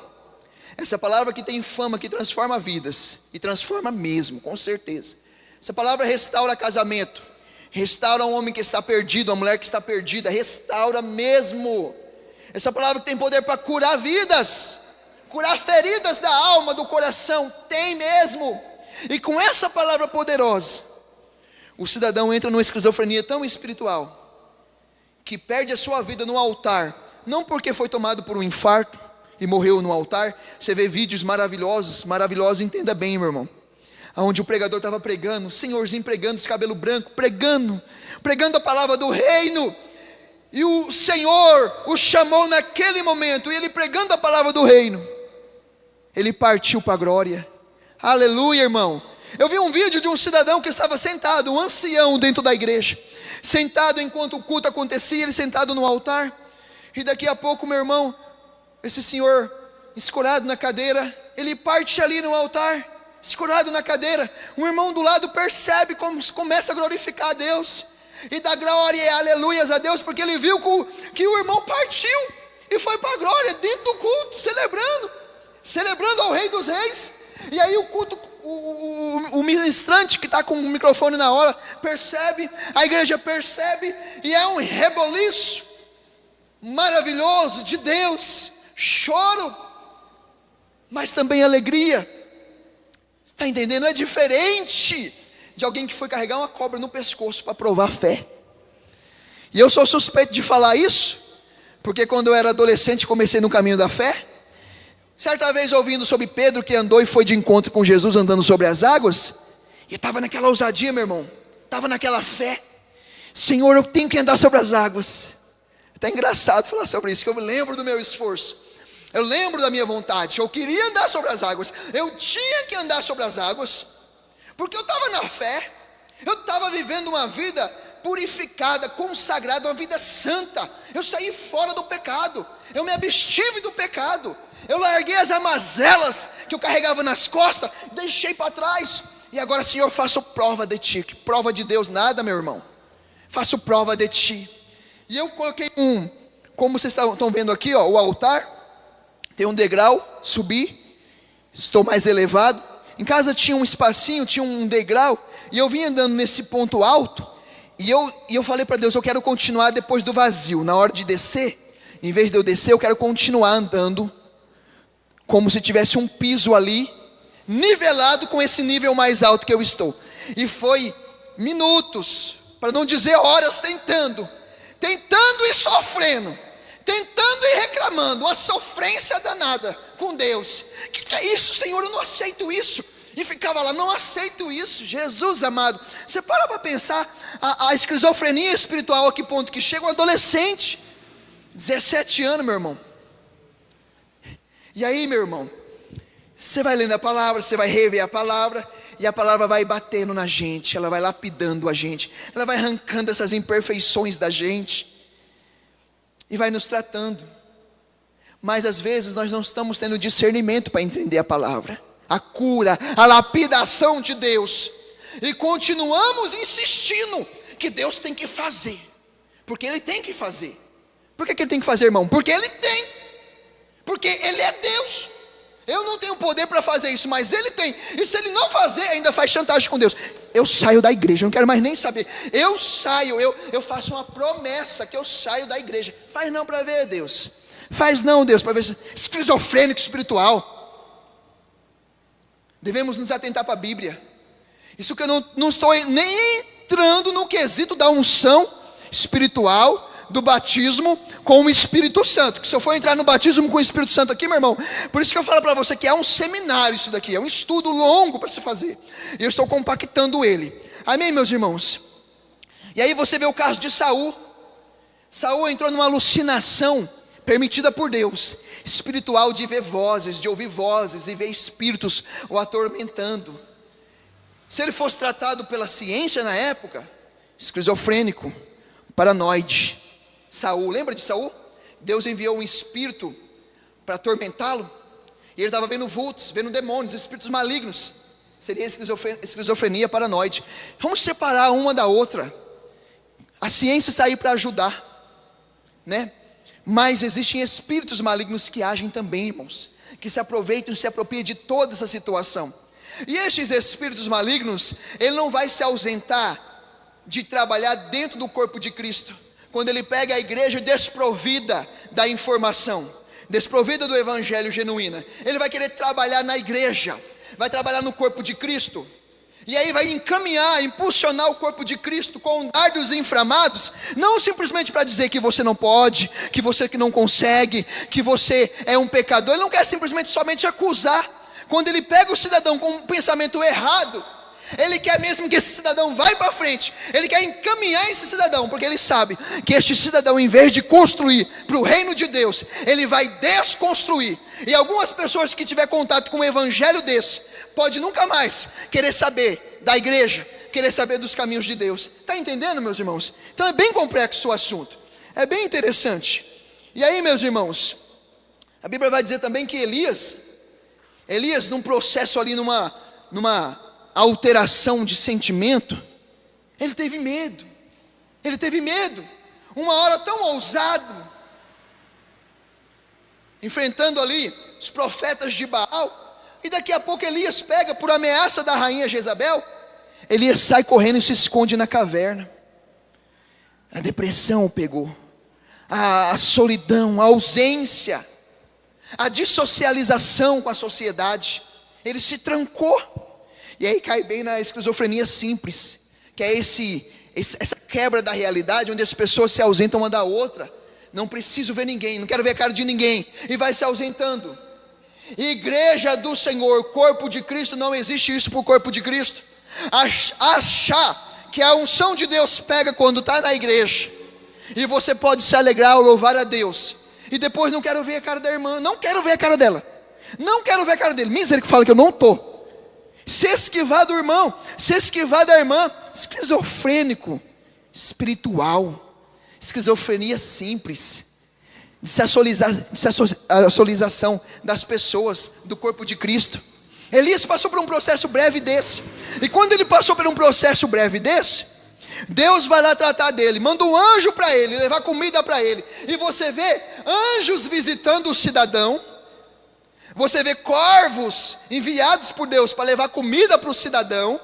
essa palavra que tem fama que transforma vidas, e transforma mesmo, com certeza. Essa palavra restaura casamento, restaura um homem que está perdido, uma mulher que está perdida, restaura mesmo. Essa palavra que tem poder para curar vidas, curar feridas da alma, do coração, tem mesmo. E com essa palavra poderosa, o cidadão entra numa esquizofrenia tão espiritual, que perde a sua vida no altar, não porque foi tomado por um infarto e morreu no altar. Você vê vídeos maravilhosos, entenda bem, meu irmão, onde o pregador estava pregando, o senhorzinho pregando, esse cabelo branco, pregando a palavra do reino, e o Senhor o chamou naquele momento, e ele pregando a palavra do reino, ele partiu para a glória, aleluia, irmão. Eu vi um vídeo de um cidadão que estava sentado, um ancião dentro da igreja, sentado enquanto o culto acontecia, ele sentado no altar, e daqui a pouco, meu irmão, esse senhor escorado na cadeira, ele parte ali no altar, escorado na cadeira. Um irmão do lado percebe como começa a glorificar a Deus. e dá glória e aleluias a Deus, porque ele viu que o irmão partiu e foi para a glória, dentro do culto, celebrando ao Rei dos Reis. E aí o culto, o ministrante que está com o microfone na hora, percebe, a igreja percebe, e é um reboliço maravilhoso de Deus, choro, mas também alegria. Está entendendo? É diferente de alguém que foi carregar uma cobra no pescoço para provar a fé. E eu sou suspeito de falar isso, porque quando eu era adolescente comecei no caminho da fé. Certa vez ouvindo sobre Pedro que andou e foi de encontro com Jesus andando sobre as águas, e estava naquela ousadia, meu irmão, estava naquela fé. Senhor, eu tenho que andar sobre as águas. Até engraçado falar sobre isso, que eu lembro do meu esforço, eu lembro da minha vontade. Eu queria andar sobre as águas, eu tinha que andar sobre as águas, porque eu estava na fé, eu estava vivendo uma vida purificada, consagrada, uma vida santa. Eu saí fora do pecado, eu me abstive do pecado, eu larguei as amazelas que eu carregava nas costas, deixei para trás, e agora, Senhor, faço prova de Ti. Que prova de Deus nada, meu irmão, faço prova de Ti. E eu coloquei como vocês estão vendo aqui, ó, o altar, tem um degrau, subi, estou mais elevado. Em casa tinha um espacinho, tinha um degrau, e eu vim andando nesse ponto alto, e eu falei para Deus, eu quero continuar depois do vazio. Na hora de descer, em vez de eu descer, eu quero continuar andando, como se tivesse um piso ali, nivelado com esse nível mais alto que eu estou. E foi minutos, para não dizer horas, tentando e sofrendo, tentando e reclamando, uma sofrência danada com Deus. Que é isso, Senhor? Eu não aceito isso. E ficava lá, não aceito isso. Jesus amado, você para pensar a esquizofrenia espiritual, a que ponto que chega um adolescente, 17 anos, meu irmão. E aí, meu irmão, você vai lendo a palavra, você vai rever a palavra, e a palavra vai batendo na gente, ela vai lapidando a gente, ela vai arrancando essas imperfeições da gente, e vai nos tratando. Mas às vezes nós não estamos tendo discernimento para entender a palavra, a cura, a lapidação de Deus, e continuamos insistindo que Deus tem que fazer, porque Ele tem que fazer. Por que Ele tem que fazer, irmão? Porque Ele tem, porque Ele é Deus. Eu não tenho poder para fazer isso, mas Ele tem. E se Ele não fazer, ainda faz chantagem com Deus. Eu saio da igreja, eu não quero mais nem saber. Eu saio, eu faço uma promessa que eu saio da igreja. Faz não para ver, Deus. Faz não, Deus, para ver se esquizofrênico espiritual. Devemos nos atentar para a Bíblia. Isso que eu não estou nem entrando no quesito da unção espiritual, do batismo com o Espírito Santo, que se eu for entrar no batismo com o Espírito Santo aqui, meu irmão, por isso que eu falo para você que é um seminário isso daqui, é um estudo longo para se fazer, e eu estou compactando ele, amém, meus irmãos? E aí você vê o caso de Saul. Saul entrou numa alucinação permitida por Deus, espiritual, de ver vozes, de ouvir vozes e ver espíritos o atormentando. Se ele fosse tratado pela ciência na época, esquizofrênico, paranoide. Saul, lembra de Saul? Deus enviou um espírito para atormentá-lo, e ele estava vendo vultos, vendo demônios, espíritos malignos. Seria esquizofrenia paranoide. Vamos separar uma da outra. A ciência está aí para ajudar, né? Mas existem espíritos malignos que agem também, irmãos, que se aproveitam e se apropriam de toda essa situação. E estes espíritos malignos, ele não vai se ausentar de trabalhar dentro do corpo de Cristo. Quando ele pega a igreja desprovida da informação, desprovida do evangelho genuíno, ele vai querer trabalhar na igreja, vai trabalhar no corpo de Cristo, e aí vai encaminhar, impulsionar o corpo de Cristo com dardos inflamados, não simplesmente para dizer que você não pode, que você que não consegue, que você é um pecador. Ele não quer simplesmente somente acusar. Quando ele pega o cidadão com um pensamento errado, ele quer mesmo que esse cidadão vá para frente, ele quer encaminhar esse cidadão, porque ele sabe que este cidadão, em vez de construir para o reino de Deus, ele vai desconstruir. E algumas pessoas que tiver contato com um evangelho desse, pode nunca mais querer saber da igreja, querer saber dos caminhos de Deus. Está entendendo, meus irmãos? Então é bem complexo o assunto, é bem interessante. E aí, meus irmãos, a Bíblia vai dizer também que Elias, num processo ali, numa alteração de sentimento, ele teve medo. Ele teve medo, uma hora tão ousado, enfrentando ali os profetas de Baal, e daqui a pouco Elias pega por ameaça da rainha Jezabel, Elias sai correndo e se esconde na caverna. A depressão o pegou, a solidão, a ausência, a dissocialização com a sociedade, ele se trancou, e aí cai bem na esquizofrenia simples, que é essa quebra da realidade, onde as pessoas se ausentam uma da outra, não preciso ver ninguém, não quero ver a cara de ninguém, e vai se ausentando. Igreja do Senhor, corpo de Cristo, não existe isso para o corpo de Cristo. Achar que a unção de Deus pega quando está na igreja, e você pode se alegrar ou louvar a Deus, e depois não quero ver a cara da irmã, não quero ver a cara dela, não quero ver a cara dele, misericórdia, fala que eu não estou. Se esquivar do irmão, se esquivar da irmã, esquizofrênico, espiritual, esquizofrenia simples, dissocialização das pessoas, do corpo de Cristo. Elias passou por um processo breve desse, e quando ele passou por um processo breve desse, Deus vai lá tratar dele, manda um anjo para ele, levar comida para ele, e você vê anjos visitando o cidadão, você vê corvos enviados por Deus para levar comida para o cidadão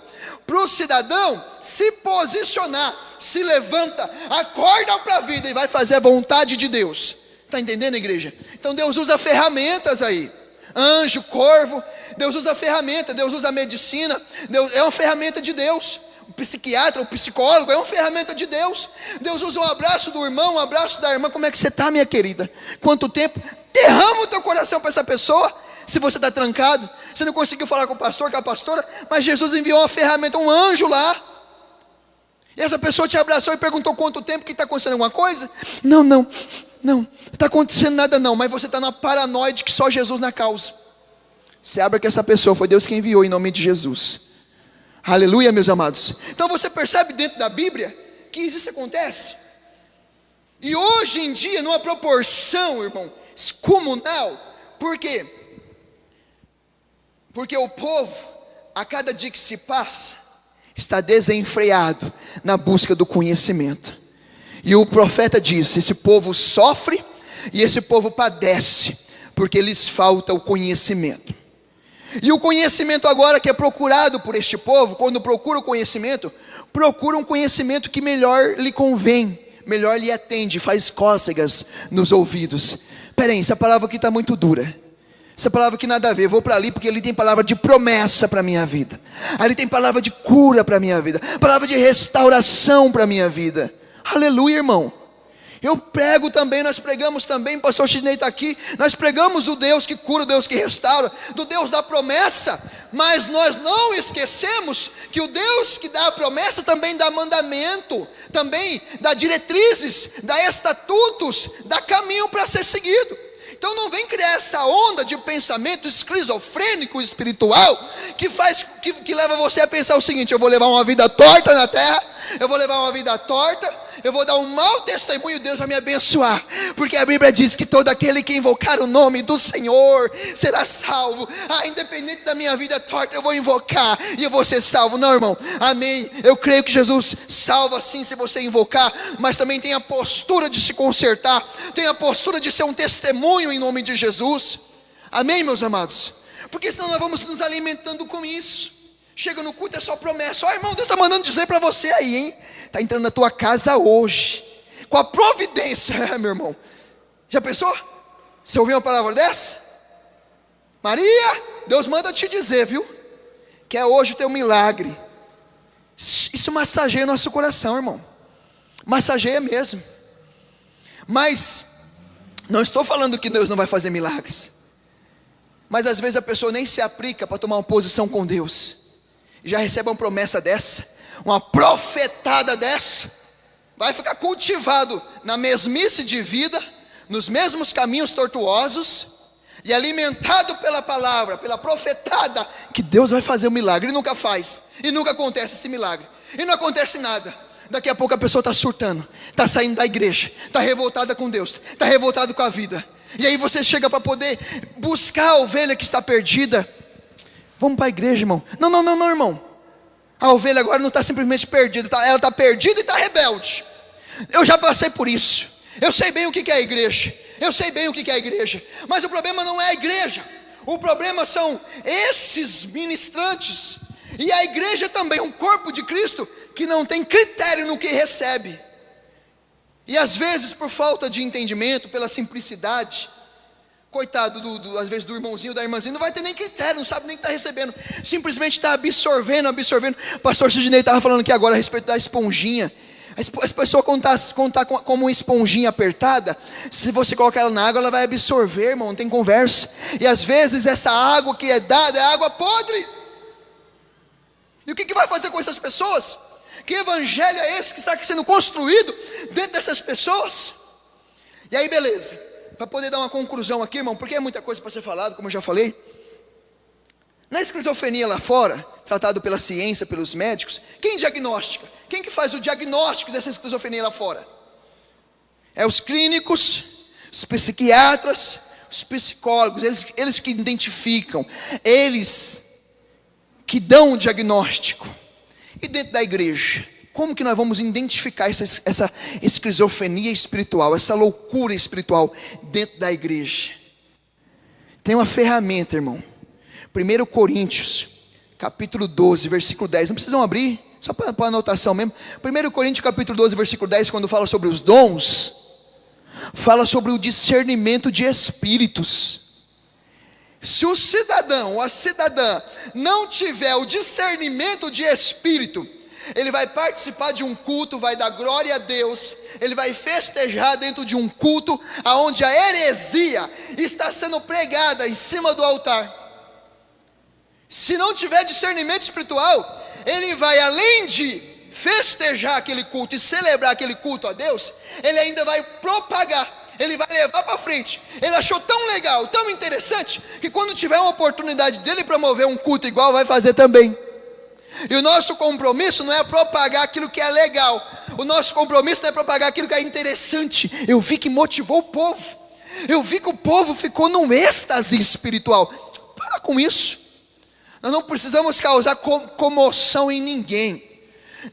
se posicionar, se levanta, acorda para a vida e vai fazer a vontade de Deus. Está entendendo, igreja? Então Deus usa ferramentas aí, anjo, corvo, Deus usa ferramenta, Deus usa medicina, Deus, é uma ferramenta de Deus. O psiquiatra, o psicólogo, é uma ferramenta de Deus. Deus usa um abraço do irmão, um abraço da irmã. Como é que você está, minha querida? Quanto tempo? Derrama o teu coração para essa pessoa. Se você está trancado, você não conseguiu falar com o pastor, com a pastora, mas Jesus enviou uma ferramenta, um anjo lá, e essa pessoa te abraçou e perguntou quanto tempo, que está acontecendo alguma coisa? Não está acontecendo nada não, mas você está na paranoide que só Jesus na causa. Se abra que essa pessoa foi Deus quem enviou, em nome de Jesus. Aleluia, meus amados. Então você percebe dentro da Bíblia que isso acontece, e hoje em dia numa proporção, irmão, descomunal. Por quê? Porque o povo, a cada dia que se passa, está desenfreado na busca do conhecimento. E o profeta disse: esse povo sofre e esse povo padece, porque lhes falta o conhecimento. E o conhecimento agora que é procurado por este povo, quando procura o conhecimento, procura um conhecimento que melhor lhe convém, melhor lhe atende, faz cócegas nos ouvidos. Peraí, essa palavra aqui está muito dura. Essa palavra que nada a ver, eu vou para ali porque ele tem palavra de promessa para a minha vida. Ali tem palavra de cura para a minha vida, palavra de restauração para a minha vida. Aleluia, irmão. Eu prego também, nós pregamos também, o pastor Sidney está aqui, nós pregamos do Deus que cura, do Deus que restaura, do Deus da promessa, mas nós não esquecemos que o Deus que dá a promessa também dá mandamento, também dá diretrizes, dá estatutos, dá caminho para ser seguido. Então não vem criar essa onda de pensamento esquizofrênico espiritual que leva você a pensar o seguinte: eu vou levar uma vida torta na terra, eu vou levar uma vida torta, eu vou dar um mau testemunho, Deus vai me abençoar, porque a Bíblia diz que todo aquele que invocar o nome do Senhor será salvo. Independente da minha vida torta, eu vou invocar e eu vou ser salvo. Não, irmão, amém, eu creio que Jesus salva sim se você invocar, mas também tem a postura de se consertar, tem a postura de ser um testemunho em nome de Jesus. Amém, meus amados? Porque senão nós vamos nos alimentando com isso. Chega no culto, é só promessa. Irmão, Deus está mandando dizer para você aí, hein? Está entrando na tua casa hoje, com a providência, meu irmão. Já pensou? Você ouviu uma palavra dessa? Maria, Deus manda te dizer, viu? Que é hoje o teu milagre. Isso massageia nosso coração, irmão. Massageia mesmo. Mas, não estou falando que Deus não vai fazer milagres. Mas às vezes a pessoa nem se aplica para tomar uma posição com Deus. Já recebe uma promessa dessa, uma profetada dessa, vai ficar cultivado na mesmice de vida, nos mesmos caminhos tortuosos, e alimentado pela palavra, pela profetada, que Deus vai fazer um milagre, e nunca faz, e nunca acontece esse milagre, e não acontece nada. Daqui a pouco a pessoa está surtando, está saindo da igreja, está revoltada com Deus, está revoltada com a vida, e aí você chega para poder buscar a ovelha que está perdida. Vamos para a igreja, irmão. Não, irmão. A ovelha agora não está simplesmente perdida, ela está perdida e está rebelde. Eu já passei por isso. Eu sei bem o que é a igreja. Eu sei bem o que é a igreja. Mas o problema não é a igreja. O problema são esses ministrantes. E a igreja também, um corpo de Cristo, que não tem critério no que recebe. E às vezes, por falta de entendimento, pela simplicidade, coitado, às vezes do irmãozinho, da irmãzinha, não vai ter nem critério, não sabe nem o que está recebendo. Simplesmente está absorvendo. O pastor Sidney estava falando aqui agora a respeito da esponjinha. As pessoas, quando está como uma esponjinha apertada, se você colocar ela na água, ela vai absorver, irmão, não tem conversa. E às vezes essa água que é dada é água podre. E o que vai fazer com essas pessoas? Que evangelho é esse que está sendo construído dentro dessas pessoas? E aí beleza, para poder dar uma conclusão aqui, irmão, porque é muita coisa para ser falado, como eu já falei. Na esquizofrenia lá fora, tratado pela ciência, pelos médicos, quem diagnostica? Quem que faz o diagnóstico dessa esquizofrenia lá fora? É os clínicos, os psiquiatras, os psicólogos, eles que identificam, eles que dão o diagnóstico. E dentro da igreja, como que nós vamos identificar essa esquizofrenia espiritual, essa loucura espiritual dentro da igreja? Tem uma ferramenta, irmão. 1 Coríntios, capítulo 12, versículo 10. Não precisam abrir, só para anotação mesmo. 1 Coríntios, capítulo 12, versículo 10, quando fala sobre os dons, fala sobre o discernimento de espíritos. Se o cidadão ou a cidadã não tiver o discernimento de espírito, ele vai participar de um culto, vai dar glória a Deus, ele vai festejar dentro de um culto, onde a heresia está sendo pregada em cima do altar. Se não tiver discernimento espiritual, ele vai, além de festejar aquele culto e celebrar aquele culto a Deus, ele ainda vai propagar, ele vai levar para frente. Ele achou tão legal, tão interessante, que quando tiver uma oportunidade dele promover um culto igual, vai fazer também. E o nosso compromisso não é propagar aquilo que é legal, o nosso compromisso não é propagar aquilo que é interessante. Eu vi que motivou o povo, eu vi que o povo ficou num êxtase espiritual. Para com isso. Nós não precisamos causar comoção em ninguém.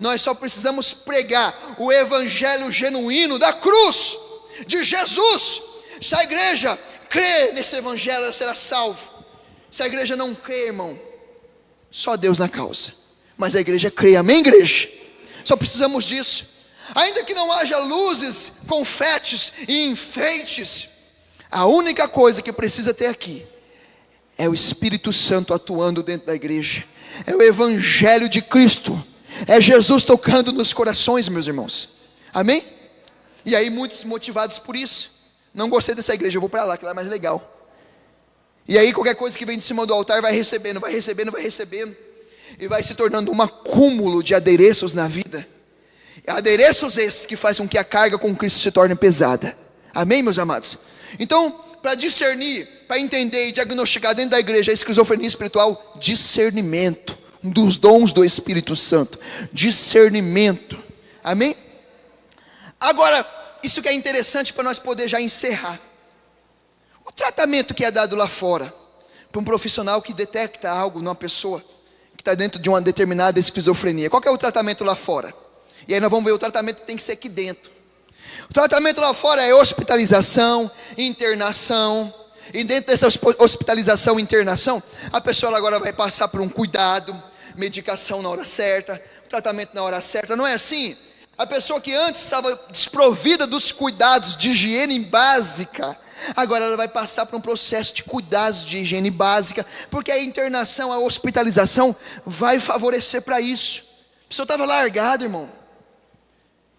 Nós só precisamos pregar o evangelho genuíno da cruz, de Jesus. Se a igreja crê nesse evangelho, ela será salvo. Se a igreja não crê, irmão, só Deus na causa. Mas a igreja crê, amém, igreja? Só precisamos disso. Ainda que não haja luzes, confetes e enfeites, a única coisa que precisa ter aqui é o Espírito Santo atuando dentro da igreja. É o evangelho de Cristo. É Jesus tocando nos corações, meus irmãos. Amém? E aí muitos motivados por isso. Não gostei dessa igreja, eu vou para lá, que lá é mais legal. E aí qualquer coisa que vem de cima do altar vai recebendo. E vai se tornando um acúmulo de adereços na vida. Adereços esses que fazem com que a carga com Cristo se torne pesada. Amém, meus amados? Então, para discernir, para entender e diagnosticar dentro da igreja a esquizofrenia espiritual, discernimento, um dos dons do Espírito Santo, discernimento, amém? Agora, isso que é interessante para nós poder já encerrar, o tratamento que é dado lá fora, para um profissional que detecta algo numa pessoa, que está dentro de uma determinada esquizofrenia, qual que é o tratamento lá fora? E aí nós vamos ver o tratamento que tem que ser aqui dentro. O tratamento lá fora é hospitalização, internação. E dentro dessa hospitalização e internação, a pessoa agora vai passar por um cuidado, medicação na hora certa, tratamento na hora certa. Não é assim? A pessoa que antes estava desprovida dos cuidados de higiene básica, agora ela vai passar por um processo de cuidados de higiene básica, porque a internação, a hospitalização vai favorecer para isso. A pessoa estava largada, irmão.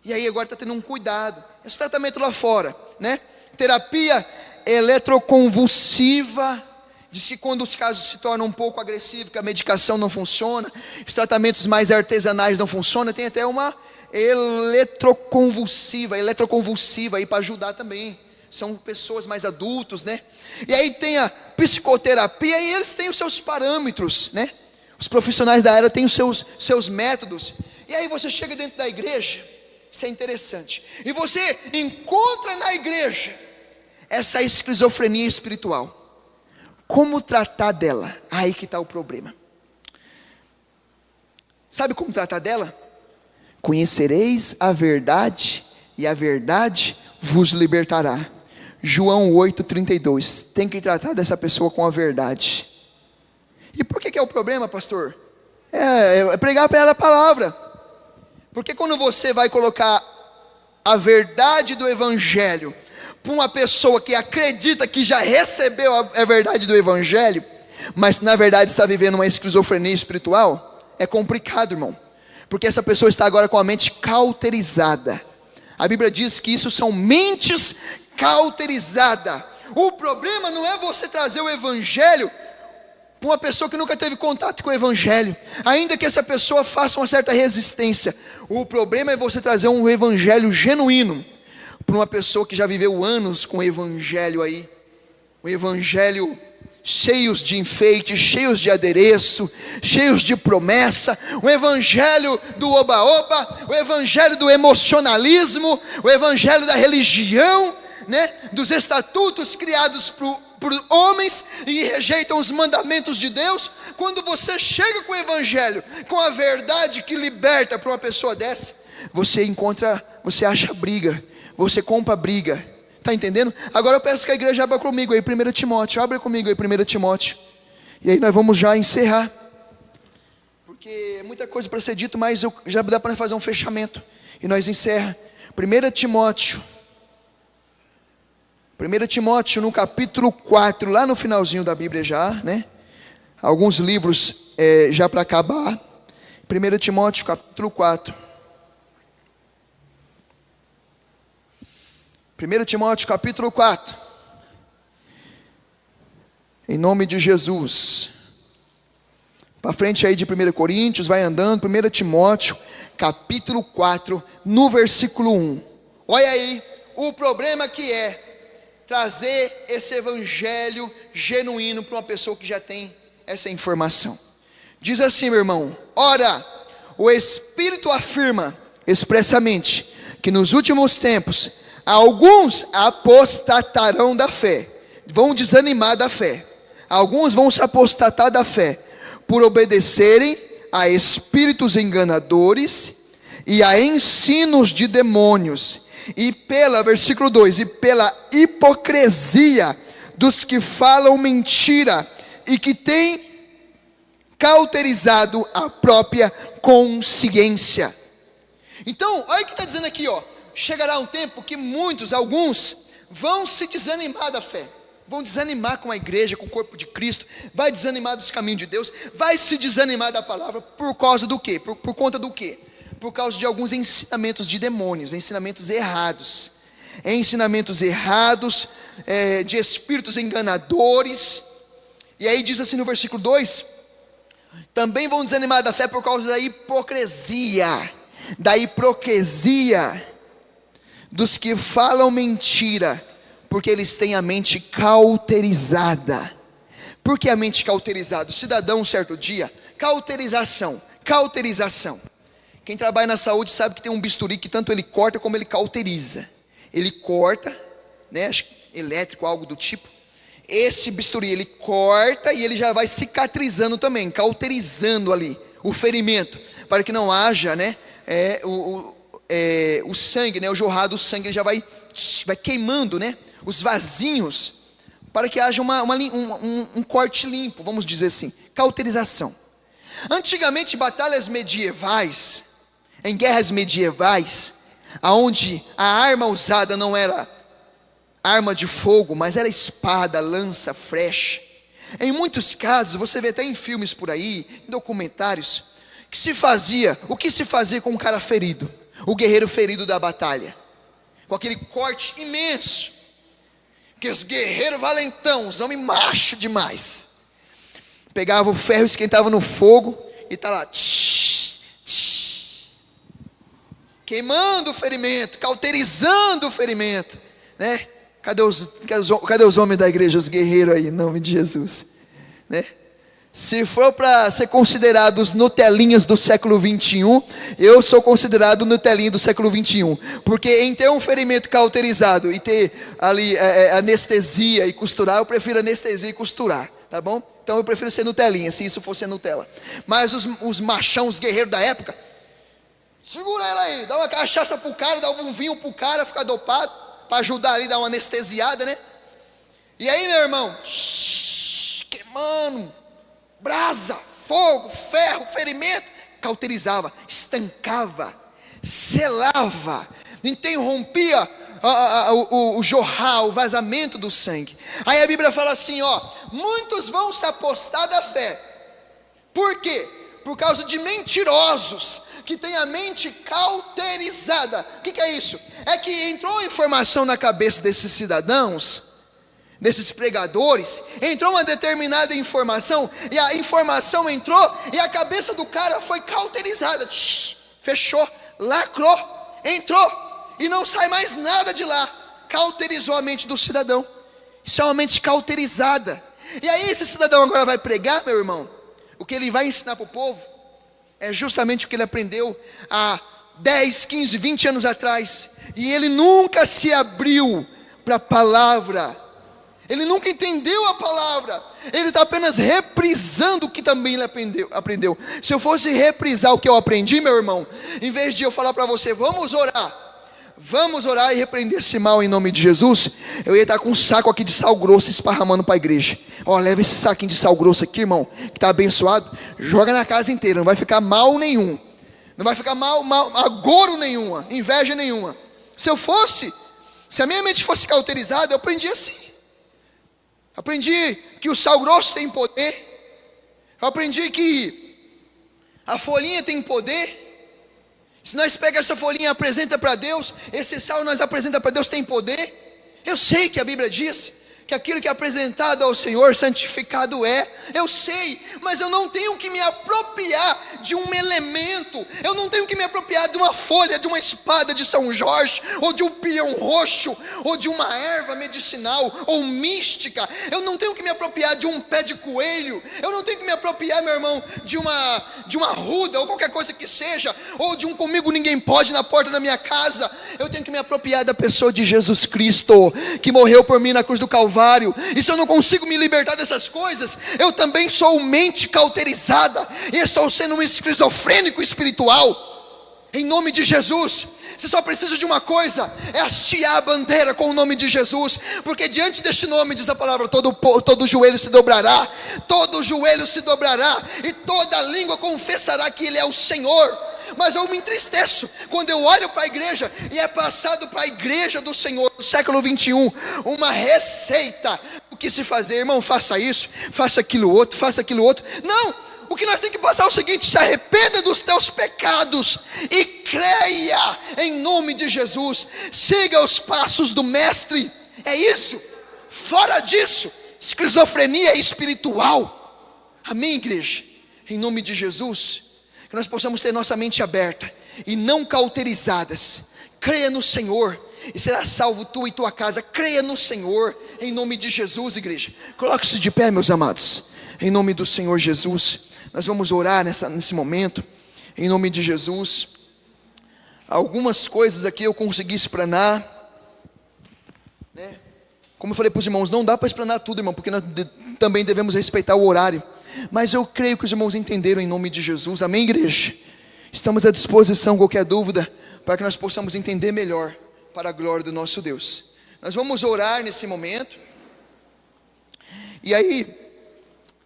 E aí agora está tendo um cuidado. Esse tratamento lá fora, né? Terapia eletroconvulsiva. Diz que quando os casos se tornam um pouco agressivos, que a medicação não funciona, os tratamentos mais artesanais não funcionam, tem até uma eletroconvulsiva aí para ajudar também. São pessoas mais adultos, né? E aí tem a psicoterapia e eles têm os seus parâmetros, né? Os profissionais da área têm os seus métodos. E aí você chega dentro da igreja. Isso é interessante. E você encontra na igreja essa esquizofrenia espiritual. Como tratar dela? Aí que está o problema. Sabe como tratar dela? Conhecereis a verdade e a verdade vos libertará. João 8,32. Tem que tratar dessa pessoa com a verdade. E por que é o problema, pastor? É pregar para ela a palavra. Porque quando você vai colocar a verdade do evangelho para uma pessoa que acredita que já recebeu a verdade do evangelho, mas na verdade está vivendo uma esquizofrenia espiritual, é complicado, irmão. Porque essa pessoa está agora com a mente cauterizada. A Bíblia diz que isso são mentes cauterizadas. O problema não é você trazer o evangelho para uma pessoa que nunca teve contato com o evangelho, ainda que essa pessoa faça uma certa resistência. O problema é você trazer um evangelho genuíno para uma pessoa que já viveu anos com o evangelho aí, um evangelho cheios de enfeite, cheios de adereço, cheios de promessa, o evangelho do oba-oba, o evangelho do emocionalismo, o evangelho da religião, né? Dos estatutos criados por homens e rejeitam os mandamentos de Deus. Quando você chega com o evangelho, com a verdade que liberta para uma pessoa dessa, você acha briga, você compra briga. Está entendendo? Agora eu peço que a igreja abra comigo aí 1 Timóteo, abre comigo aí 1 Timóteo, e aí nós vamos já encerrar, porque é muita coisa para ser dito, mas já dá para fazer um fechamento, e nós encerra. 1 Timóteo no capítulo 4, lá no finalzinho da Bíblia já, né? Alguns livros já para acabar. 1 Timóteo capítulo 4. 1 Timóteo capítulo 4. Em nome de Jesus. Para frente aí de 1 Coríntios, vai andando. 1 Timóteo capítulo 4, no versículo 1. Olha aí o problema que é trazer esse evangelho genuíno para uma pessoa que já tem essa informação. Diz assim, meu irmão: ora, o Espírito afirma expressamente que nos últimos tempos alguns apostatarão da fé, vão desanimar da fé. Alguns vão se apostatar da fé por obedecerem a espíritos enganadores e a ensinos de demônios, e versículo 2, e pela hipocrisia dos que falam mentira e que têm cauterizado a própria consciência. Então, olha o que está dizendo aqui, ó. Chegará um tempo que alguns vão se desanimar da fé, vão desanimar com a igreja, com o corpo de Cristo, vai desanimar dos caminhos de Deus, vai se desanimar da palavra, por causa do quê? Por conta do quê? Por causa de alguns ensinamentos de demônios, ensinamentos errados, de espíritos enganadores. E aí diz assim no versículo 2, também vão desanimar da fé por causa da hipocrisia dos que falam mentira, porque eles têm a mente cauterizada. Por que a mente cauterizada? O cidadão, um certo dia, cauterização. Quem trabalha na saúde sabe que tem um bisturi que tanto ele corta como ele cauteriza. Ele corta, né, elétrico, algo do tipo. Esse bisturi ele corta e ele já vai cicatrizando também, cauterizando ali o ferimento, para que não haja, né, o sangue, né, o jorrar do sangue, ele já vai queimando, né, os vasinhos, para que haja um corte limpo, vamos dizer assim, cauterização. Antigamente, batalhas medievais, em guerras medievais, onde a arma usada não era arma de fogo, mas era espada, lança, flecha. Em muitos casos, você vê até em filmes por aí, em documentários, o que se fazia com um cara ferido, o guerreiro ferido da batalha, com aquele corte imenso, que os guerreiros valentão, os homens machos demais, pegava o ferro, esquentava no fogo, e está lá, queimando o ferimento, cauterizando o ferimento, né? Cadê os homens da igreja, os guerreiros aí, em nome de Jesus, né? Se for para ser considerado os Nutelinhas do século 21, eu sou considerado Nutelinha do século 21, porque em ter um ferimento cauterizado e ter ali anestesia e costurar, eu prefiro anestesia e costurar, tá bom? Então eu prefiro ser Nutelinha, se isso fosse Nutella. Mas os machão, os guerreiros da época, Segura ela aí, dá uma cachaça pro cara, dá um vinho pro cara ficar dopado, para ajudar ali, dar uma anestesiada, né? E aí, meu irmão, queimando, brasa, fogo, ferro, ferimento, cauterizava, estancava, selava, interrompia o jorrar, o vazamento do sangue. Aí a Bíblia fala assim, ó, muitos vão se apostar da fé. Por quê? Por causa de mentirosos, que têm a mente cauterizada. O que é isso? É que entrou informação na cabeça desses cidadãos, desses pregadores, entrou uma determinada informação, e a informação entrou, e a cabeça do cara foi cauterizada, fechou, lacrou, entrou, e não sai mais nada de lá, cauterizou a mente do cidadão. Isso é uma mente cauterizada. E aí esse cidadão agora vai pregar, meu irmão, o que ele vai ensinar para o povo, é justamente o que ele aprendeu há 10, 15, 20 anos atrás, e ele nunca se abriu para a palavra, ele nunca entendeu a palavra, ele está apenas reprisando o que também ele aprendeu. Se eu fosse reprisar o que eu aprendi, meu irmão, em vez de eu falar para você, vamos orar e repreender esse mal em nome de Jesus, eu ia estar com um saco aqui de sal grosso esparramando para a igreja. Ó, leva esse saquinho de sal grosso aqui, irmão, que está abençoado, joga na casa inteira, não vai ficar mal nenhum, não vai ficar mal agouro nenhuma, inveja nenhuma. Se a minha mente fosse cauterizada, eu aprendi assim. Aprendi que o sal grosso tem poder. Eu aprendi que a folhinha tem poder. Se nós pegamos essa folhinha e apresenta para Deus, esse sal nós apresenta para Deus tem poder. Eu sei que a Bíblia diz que aquilo que é apresentado ao Senhor, santificado é. Eu sei, mas eu não tenho que me apropriar de um elemento. Eu não tenho que me apropriar de uma folha, de uma espada de São Jorge, ou de um pião roxo, ou de uma erva medicinal, ou mística. Eu não tenho que me apropriar de um pé de coelho. Eu não tenho que me apropriar, meu irmão, de uma ruda, ou qualquer coisa que seja, ou de um comigo ninguém pode na porta da minha casa. Eu tenho que me apropriar da pessoa de Jesus Cristo, que morreu por mim na cruz do Calvário. E se eu não consigo me libertar dessas coisas, eu também sou mente cauterizada, e estou sendo um esquizofrênico espiritual, em nome de Jesus. Você só precisa de uma coisa, é hastear a bandeira com o nome de Jesus, porque diante deste nome, diz a palavra, todo joelho se dobrará, e toda língua confessará que Ele é o Senhor. Mas eu me entristeço quando eu olho para a igreja e é passado para a igreja do Senhor do século 21 uma receita, o que se fazer, irmão, faça isso, faça aquilo outro. Não, o que nós temos que passar é o seguinte: se arrependa dos teus pecados e creia em nome de Jesus, siga os passos do mestre. É isso. Fora disso, esquizofrenia espiritual. Amém, igreja? Em nome de Jesus, que nós possamos ter nossa mente aberta e não cauterizadas. Creia no Senhor e será salvo tu e tua casa. Creia no Senhor, em nome de Jesus, igreja. Coloque-se de pé, meus amados, em nome do Senhor Jesus. Nós vamos orar nesse momento, em nome de Jesus. Algumas coisas aqui eu consegui explanar, né? Como eu falei para os irmãos, não dá para explanar tudo, irmão, porque nós também devemos respeitar o horário. Mas eu creio que os irmãos entenderam em nome de Jesus. Amém, igreja? Estamos à disposição, qualquer dúvida, para que nós possamos entender melhor, para a glória do nosso Deus. Nós vamos orar nesse momento. E aí,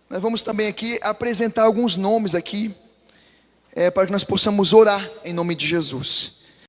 nós vamos também aqui apresentar alguns nomes aqui, para que nós possamos orar em nome de Jesus.